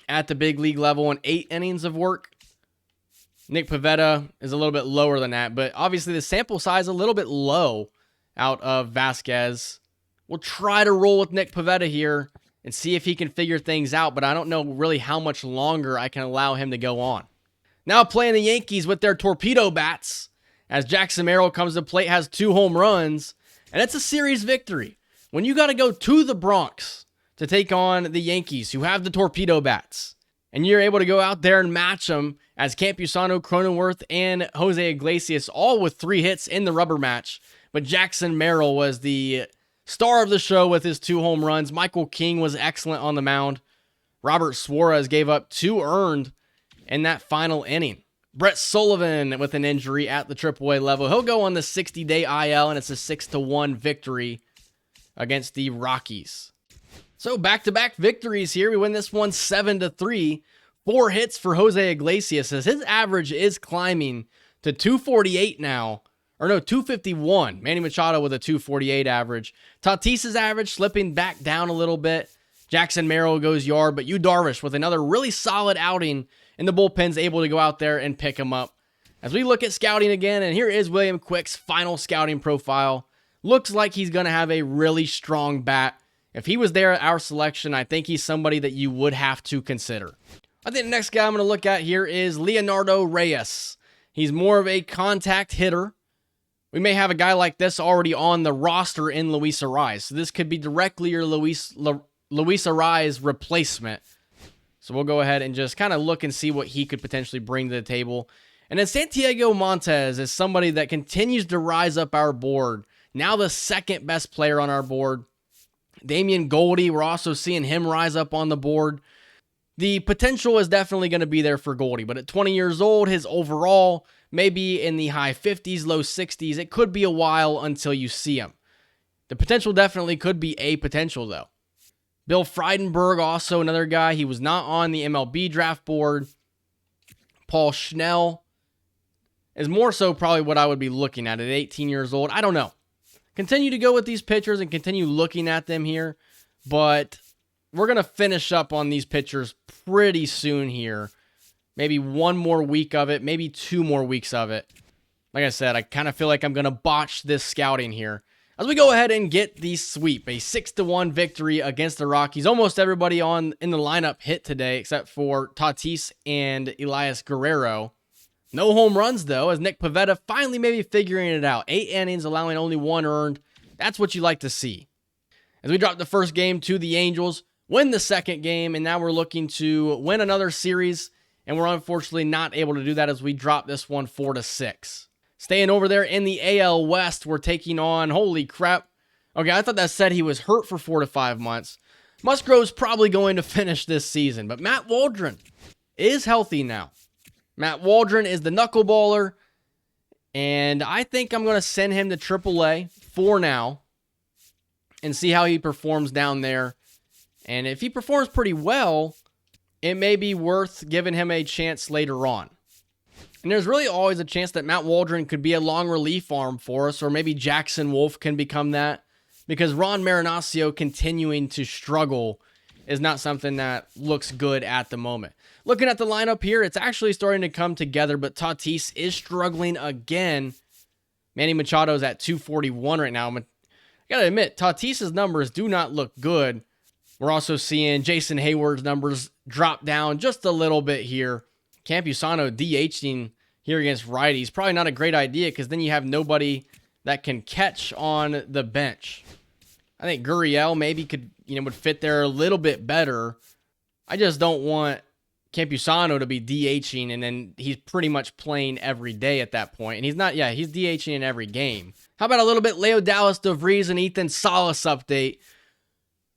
at the big league level in 8 innings of work. Nick Pivetta is a little bit lower than that, but obviously the sample size is a little bit low out of Vasquez. We'll try to roll with Nick Pivetta here and see if he can figure things out, but I don't know really how much longer I can allow him to go on. Now playing the Yankees with their torpedo bats, as Jackson Merrill comes to plate, has 2 home runs, and it's a series victory. When you got to go to the Bronx to take on the Yankees, who have the torpedo bats, and you're able to go out there and match them as Campusano, Cronenworth, and Jose Iglesias, all with 3 hits in the rubber match, but Jackson Merrill was the star of the show with his 2 home runs. Michael King was excellent on the mound. Robert Suarez gave up 2 earned in that final inning. Brett Sullivan with an injury at the AAA level. He'll go on the 60-day IL, and it's a 6-1 victory against the Rockies. So back-to-back victories here. We win this one 7-3. 4 hits for Jose Iglesias, as his average is climbing to 248 now. Or no, 251. Manny Machado with a 248 average. Tatis's average slipping back down a little bit. Jackson Merrill goes yard, but Yu Darvish with another really solid outing in the bullpen's able to go out there and pick him up. As we look at scouting again, and here is William Quick's final scouting profile. Looks like he's going to have a really strong bat. If he was there at our selection, I think he's somebody that you would have to consider. I think the next guy I'm going to look at here is Leonardo Reyes. He's more of a contact hitter. We may have a guy like this already on the roster in Luis Arraez. So this could be directly your Luis Arraez replacement. So we'll go ahead and just kind of look and see what he could potentially bring to the table. And then Santiago Montes is somebody that continues to rise up our board. Now the second best player on our board. Damian Goldie, we're also seeing him rise up on the board. The potential is definitely going to be there for Goldie, but at 20 years old, his overall may be in the high 50s, low 60s. It could be a while until you see him. The potential definitely could be a potential, though. Bill Frydenberg, also another guy. He was not on the MLB draft board. Paul Schnell is more so probably what I would be looking at 18 years old. I don't know. Continue to go with these pitchers and continue looking at them here, but we're going to finish up on these pitchers pretty soon here. Maybe 1 more week of it, maybe 2 more weeks of it. Like I said, I kind of feel like I'm going to botch this scouting here. As we go ahead and get the sweep, a 6-1 victory against the Rockies. Almost everybody in the lineup hit today except for Tatis and Elias Guerrero. No home runs, though, as Nick Pivetta finally maybe figuring it out. 8 innings, allowing only 1 earned. That's what you like to see. As we drop the first game to the Angels, win the second game, and now we're looking to win another series, and we're unfortunately not able to do that as we drop this one 4-6. Staying over there in the AL West, we're taking on, holy crap. Okay, I thought that said he was hurt for 4 to 5 months. Musgrove's probably going to finish this season, but Matt Waldron is healthy now. Matt Waldron is the knuckleballer, and I think I'm going to send him to AAA for now and see how he performs down there. And if he performs pretty well, it may be worth giving him a chance later on. And there's really always a chance that Matt Waldron could be a long relief arm for us, or maybe Jackson Wolf can become that, because Ron Marinaccio continuing to struggle is not something that looks good at the moment. Looking at the lineup here, it's actually starting to come together, but Tatis is struggling again. Manny Machado's at 241 right now. I gotta admit, Tatis's numbers do not look good. We're also seeing Jason Hayward's numbers drop down just a little bit here. Campusano DHing here against righties. Probably not a great idea because then you have nobody that can catch on the bench. I think Gurriel maybe would fit there a little bit better. I just don't want Campusano to be DHing and then he's pretty much playing every day at that point. And he's not, he's DHing in every game. How about a little bit Leo Dallas, DeVries, and Ethan Salas update?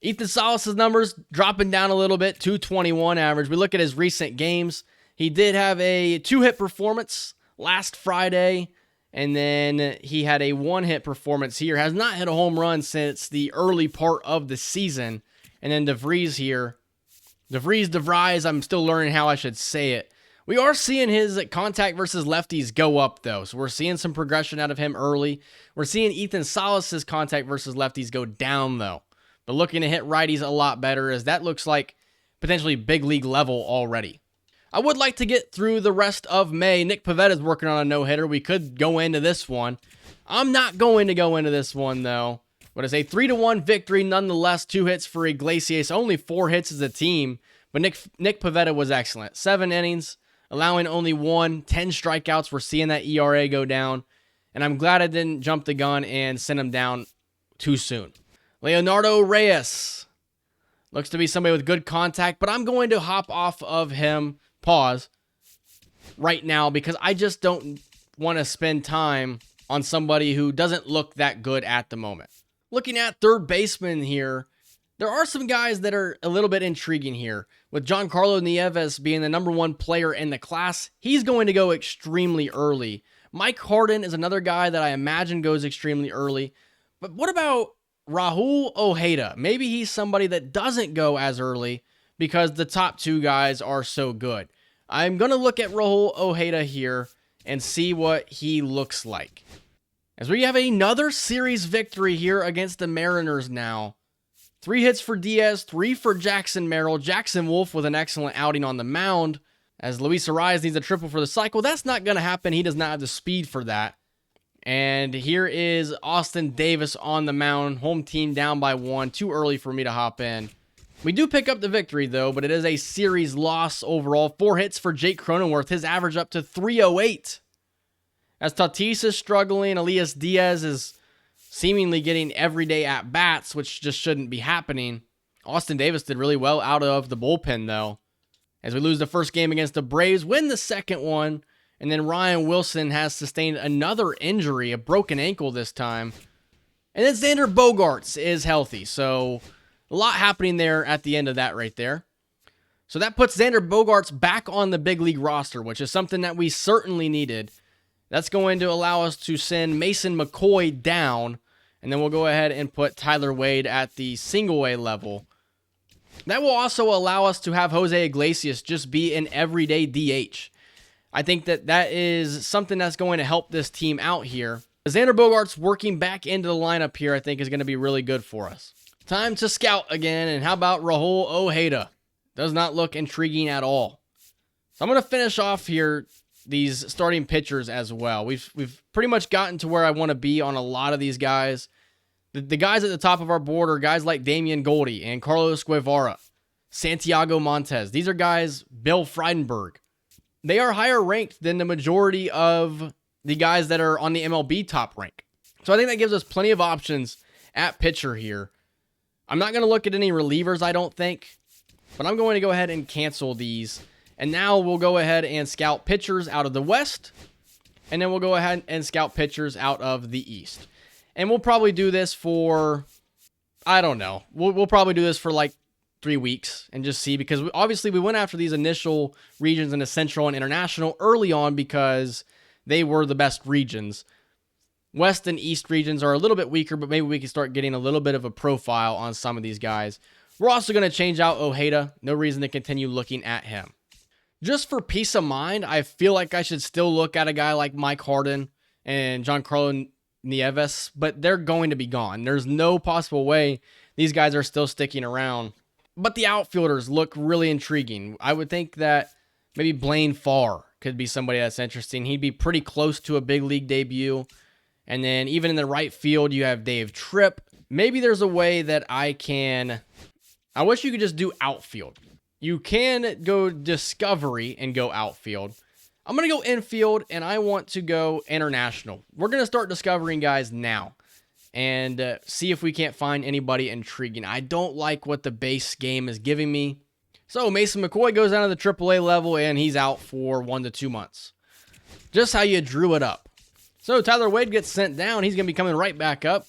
Ethan Salas' numbers dropping down a little bit, 221 average. We look at his recent games. He did have a 2-hit performance last Friday, and then he had a 1-hit performance here. Has not hit a home run since the early part of the season. And then DeVries here. DeVries, I'm still learning how I should say it. We are seeing his contact versus lefties go up, though. So we're seeing some progression out of him early. We're seeing Ethan Salas' contact versus lefties go down, though. But looking to hit righties a lot better, as that looks like potentially big league level already. I would like to get through the rest of May. Nick Pivetta is working on a no-hitter. We could go into this one. I'm not going to go into this one, though. But it's a 3-1 victory nonetheless. 2 hits for Iglesias. Only 4 hits as a team. But Nick Pivetta was excellent. 7 innings, allowing only 10 strikeouts. We're seeing that ERA go down. And I'm glad I didn't jump the gun and send him down too soon. Leonardo Reyes. Looks to be somebody with good contact. But I'm going to hop off of him. Pause. Right now. Because I just don't want to spend time on somebody who doesn't look that good at the moment. Looking at third baseman here, there are some guys that are a little bit intriguing here. With Giancarlo Nieves being the number 1 player in the class, he's going to go extremely early. Mike Harden is another guy that I imagine goes extremely early. But what about Rahul Ojeda? Maybe he's somebody that doesn't go as early because the top 2 guys are so good. I'm going to look at Rahul Ojeda here and see what he looks like. As we have another series victory here against the Mariners now. 3 hits for Diaz, 3 for Jackson Merrill. Jackson Wolf with an excellent outing on the mound. As Luis Arias needs a triple for the cycle. That's not going to happen. He does not have the speed for that. And here is Austin Davis on the mound. Home team down by 1. Too early for me to hop in. We do pick up the victory, though, but it is a series loss overall. 4 hits for Jake Cronenworth. His average up to 308. As Tatis is struggling, Elias Diaz is seemingly getting everyday at-bats, which just shouldn't be happening. Austin Davis did really well out of the bullpen, though. As we lose the first game against the Braves, win the second one, and then Ryan Wilson has sustained another injury, a broken ankle this time. And then Xander Bogaerts is healthy, so a lot happening there at the end of that right there. So that puts Xander Bogaerts back on the big league roster, which is something that we certainly needed. That's going to allow us to send Mason McCoy down, and then we'll go ahead and put Tyler Wade at the single-A level. That will also allow us to have Jose Iglesias just be an everyday DH. I think that is something that's going to help this team out here. Xander Bogaerts working back into the lineup here, I think, is going to be really good for us. Time to scout again, and how about Rahul Ojeda? Does not look intriguing at all. So I'm going to finish off here these starting pitchers as well. We've pretty much gotten to where I want to be on a lot of these guys. The guys at the top of our board are guys like Damian Goldie and Carlos Guevara, Santiago Montes. These are guys, Bill Frydenberg. They are higher ranked than the majority of the guys that are on the MLB top rank. So I think that gives us plenty of options at pitcher here. I'm not going to look at any relievers, I don't think, but I'm going to go ahead and cancel these. And now we'll go ahead and scout pitchers out of the West. And then we'll go ahead and scout pitchers out of the East. And we'll probably do this for, I don't know. We'll probably do this for like 3 weeks and just see. Because obviously we went after these initial regions in the Central and International early on because they were the best regions. West and East regions are a little bit weaker, but maybe we can start getting a little bit of a profile on some of these guys. We're also going to change out Ojeda. No reason to continue looking at him. Just for peace of mind, I feel like I should still look at a guy like Mike Harden and Giancarlo Nieves, but they're going to be gone. There's no possible way these guys are still sticking around. But the outfielders look really intriguing. I would think that maybe Blaine Farr could be somebody that's interesting. He'd be pretty close to a big league debut. And then even in the right field, you have Dave Tripp. Maybe there's a way that I wish you could just do outfield. You can go discovery and go outfield. I'm going to go infield, and I want to go international. We're going to start discovering guys now and see if we can't find anybody intriguing. I don't like what the base game is giving me. So Mason McCoy goes down to the AAA level, and he's out for 1 to 2 months. Just how you drew it up. So Tyler Wade gets sent down. He's going to be coming right back up.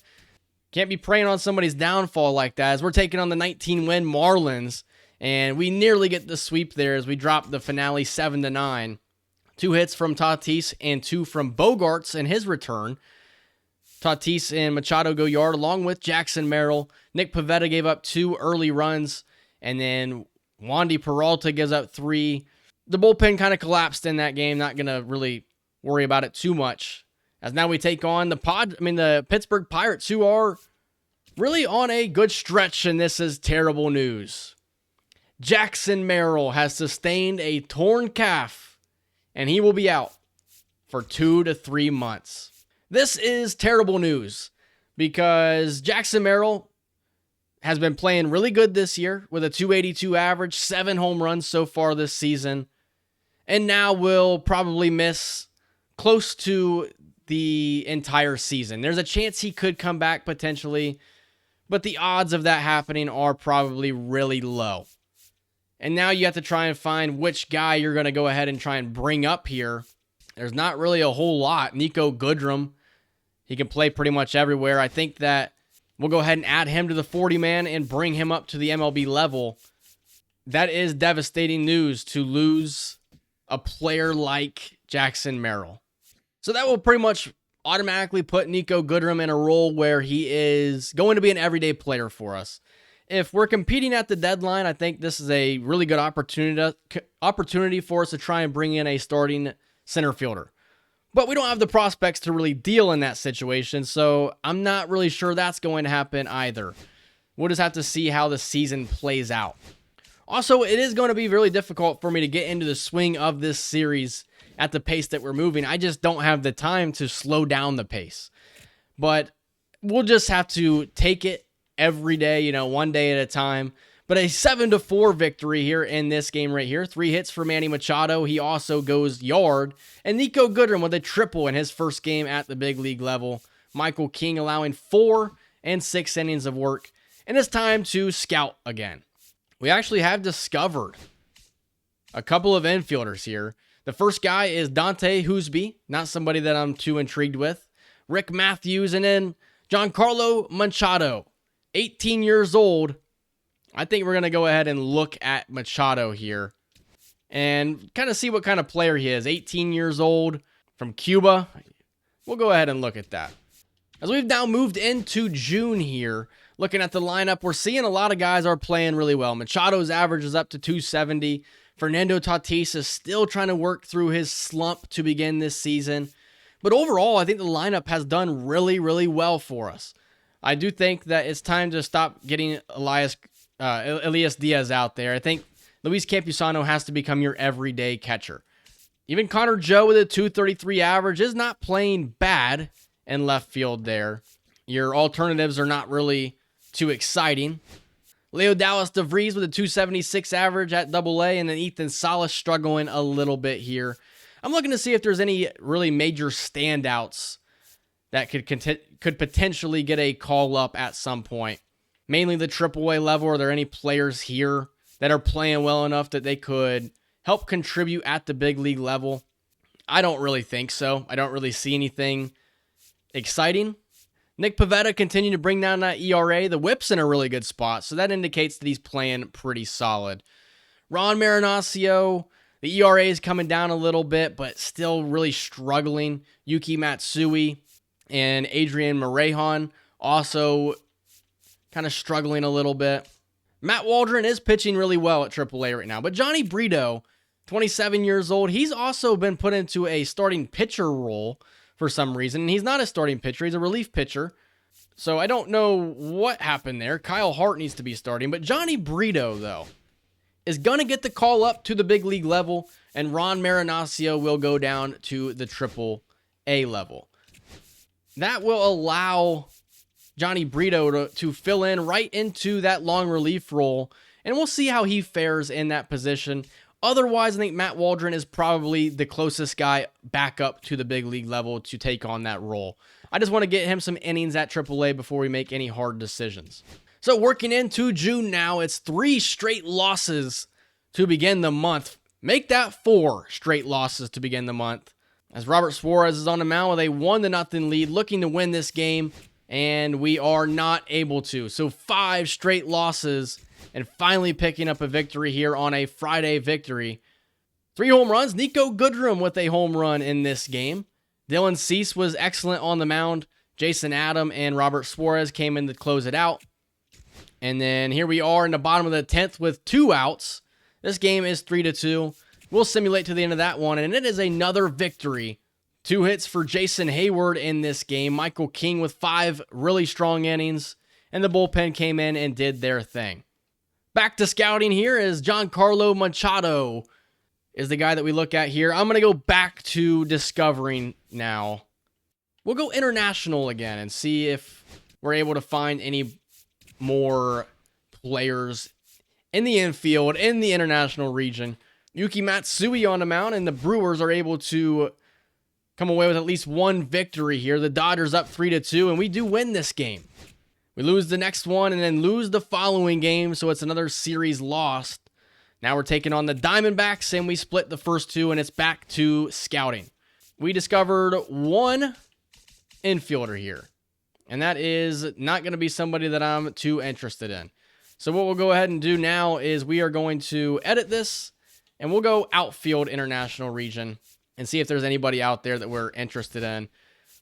Can't be preying on somebody's downfall like that, as we're taking on the 19-win Marlins, and we nearly get the sweep there as we drop the finale 7-9. 2 hits from Tatis and 2 from Bogarts in his return. Tatis and Machado go yard along with Jackson Merrill. Nick Pivetta gave up 2 early runs, and then Wandy Peralta gives up 3. The bullpen kind of collapsed in that game. Not going to really worry about it too much, as now we take on the Pittsburgh Pirates, who are really on a good stretch, and this is terrible news. Jackson Merrill has sustained a torn calf, and he will be out for 2 to 3 months. This is terrible news because Jackson Merrill has been playing really good this year with a .282 average, 7 home runs so far this season, and now will probably miss close to the entire season. There's a chance he could come back potentially, but the odds of that happening are probably really low. And now you have to try and find which guy you're going to go ahead and try and bring up here. There's not really a whole lot. Nico Goodrum, he can play pretty much everywhere. I think that we'll go ahead and add him to the 40-man and bring him up to the MLB level. That is devastating news to lose a player like Jackson Merrill. So that will pretty much automatically put Nico Goodrum in a role where he is going to be an everyday player for us. If we're competing at the deadline, I think this is a really good opportunity for us to try and bring in a starting center fielder. But we don't have the prospects to really deal in that situation, so I'm not really sure that's going to happen either. We'll just have to see how the season plays out. Also, it is going to be really difficult for me to get into the swing of this series at the pace that we're moving. I just don't have the time to slow down the pace. But we'll just have to take it every day, one day at a time. But a 7-4 victory here in this game right here. 3 hits for Manny Machado. He also goes yard. And Nico Goodrum with a triple in his first game at the big league level. Michael King allowing 4 and 6 innings of work. And it's time to scout again. We actually have discovered a couple of infielders here. The first guy is Dante Hoosby, not somebody that I'm too intrigued with. Rick Matthews, and then Giancarlo Machado, 18 years old. I think we're going to go ahead and look at Machado here and kind of see what kind of player he is. 18 years old from Cuba. We'll go ahead and look at that. As we've now moved into June here, looking at the lineup, we're seeing a lot of guys are playing really well. Machado's average is up to 270. Fernando Tatis is still trying to work through his slump to begin this season. But overall, I think the lineup has done really, really well for us. I do think that it's time to stop getting Elias Diaz out there. I think Luis Campusano has to become your everyday catcher. Even Connor Joe with a 233 average is not playing bad in left field there. Your alternatives are not really too exciting. Leo Dallas DeVries with a 276 average at AA, and then Ethan Salas struggling a little bit here. I'm looking to see if there's any really major standouts that could potentially get a call up at some point. Mainly the AAA level. Are there any players here that are playing well enough that they could help contribute at the big league level? I don't really think so. I don't really see anything exciting. Nick Pivetta continued to bring down that ERA. The whip's in a really good spot, so that indicates that he's playing pretty solid. Ron Marinaccio, the ERA is coming down a little bit, but still really struggling. Yuki Matsui and Adrian Morejon also kind of struggling a little bit. Matt Waldron is pitching really well at AAA right now, but Johnny Brito, 27 years old, he's also been put into a starting pitcher role for some reason. And he's not a starting pitcher, he's a relief pitcher. So I don't know what happened there. Kyle Hart needs to be starting, but Johnny Brito, though, is going to get the call up to the big league level, and Ron Marinaccio will go down to the Triple A level. That will allow Johnny Brito to fill in right into that long relief role, and we'll see how he fares in that position. Otherwise, I think Matt Waldron is probably the closest guy back up to the big league level to take on that role. I just want to get him some innings at AAA before we make any hard decisions. So working into June now, it's 3 straight losses to begin the month. Make that 4 straight losses to begin the month, as Robert Suarez is on the mound with a 1-0 lead, looking to win this game, and we are not able to. So 5 straight losses, and finally picking up a victory here on a Friday victory. 3 home runs. Nico Goodrum with a home run in this game. Dylan Cease was excellent on the mound. Jason Adam and Robert Suarez came in to close it out. And then here we are in the bottom of the 10th with 2 outs. This game is 3-2. We'll simulate to the end of that one, and it is another victory. 2 hits for Jason Hayward in this game. Michael King with 5 really strong innings, and the bullpen came in and did their thing. Back to scouting here is Giancarlo Machado is the guy that we look at here. I'm going to go back to discovering now. We'll go international again and see if we're able to find any more players in the infield, in the international region. Yuki Matsui on the mound, and the Brewers are able to come away with at least 1 victory here. The Dodgers up 3-2, and we do win this game. We lose the next one and then lose the following game, so it's another series lost. Now we're taking on the Diamondbacks, and we split the first 2, and it's back to scouting. We discovered 1 infielder here, and that is not going to be somebody that I'm too interested in. So what we'll go ahead and do now is we are going to edit this, and we'll go outfield international region and see if there's anybody out there that we're interested in.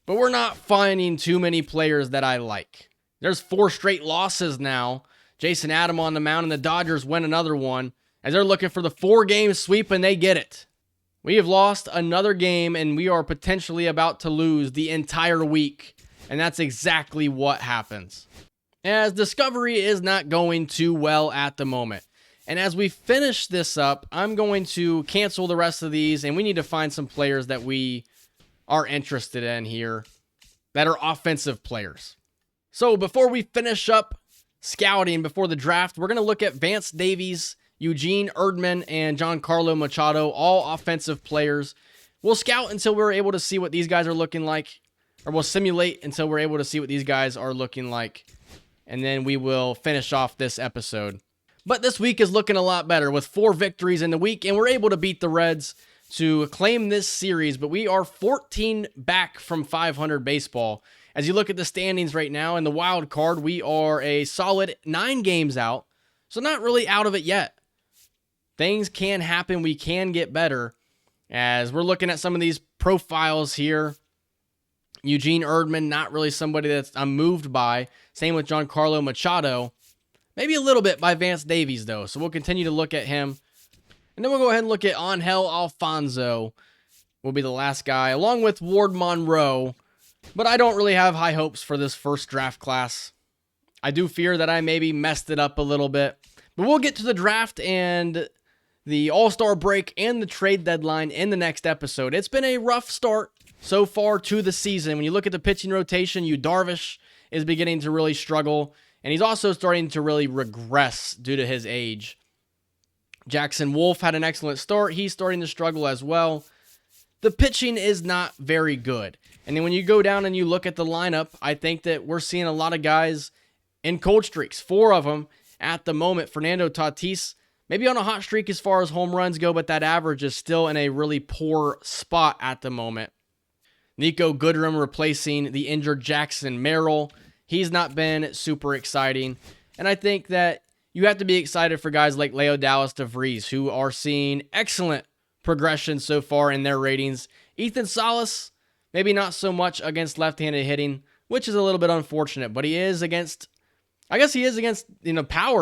But we're not finding too many players that I like. There's 4 straight losses now. Jason Adam on the mound, and the Dodgers win another one as they're looking for the 4-game sweep, and they get it. We have lost another game, and we are potentially about to lose the entire week, and that's exactly what happens. As Discovery is not going too well at the moment. And as we finish this up, I'm going to cancel the rest of these, and we need to find some players that we are interested in here that are offensive players. So before we finish up scouting before the draft, we're going to look at Vance Davies, Eugene Erdman, and Giancarlo Machado, all offensive players. We'll scout until we're able to see what these guys are looking like, or we'll simulate until we're able to see what these guys are looking like, and then we will finish off this episode. But this week is looking a lot better with 4 victories in the week, and we're able to beat the Reds to claim this series, but we are 14 back from 500 baseball. As you look at the standings right now in the wild card, we are a solid 9 games out, so not really out of it yet. Things can happen. We can get better. As we're looking at some of these profiles here, Eugene Erdman, not really somebody that I'm moved by. Same with Giancarlo Machado. Maybe a little bit by Vance Davies, though. So we'll continue to look at him. And then we'll go ahead and look at Angel Alfonso. Will be the last guy, along with Ward Monroe. But I don't really have high hopes for this first draft class. I do fear that I maybe messed it up a little bit. But we'll get to the draft and the All-Star break and the trade deadline in the next episode. It's been a rough start so far to the season. When you look at the pitching rotation, Yu Darvish is beginning to really struggle, and he's also starting to really regress due to his age. Jackson Wolf had an excellent start. He's starting to struggle as well. The pitching is not very good. And then when you go down and you look at the lineup, I think that we're seeing a lot of guys in cold streaks. 4 of them at the moment. Fernando Tatis, maybe on a hot streak as far as home runs go, but that average is still in a really poor spot at the moment. Nico Goodrum replacing the injured Jackson Merrill. He's not been super exciting. And I think that you have to be excited for guys like Leo Dallas DeVries, who are seeing excellent progression so far in their ratings. Ethan Salas, maybe not so much against left-handed hitting, which is a little bit unfortunate, but he is against power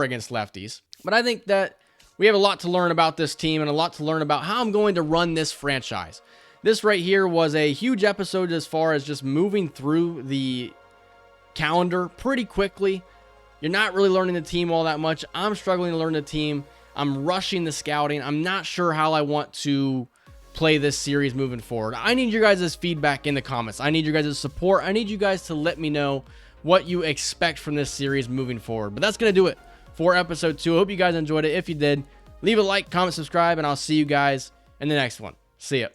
against lefties. But I think that we have a lot to learn about this team and a lot to learn about how I'm going to run this franchise. This right here was a huge episode as far as just moving through the calendar pretty quickly. You're not really learning the team all that much. I'm struggling to learn the team. I'm rushing the scouting. I'm not sure how I want to play this series moving forward. I need your guys' feedback in the comments. I need your guys' support. I need you guys to let me know what you expect from this series moving forward. But that's going to do it for episode 2. I hope you guys enjoyed it. If you did, leave a like, comment, subscribe, and I'll see you guys in the next one. See ya.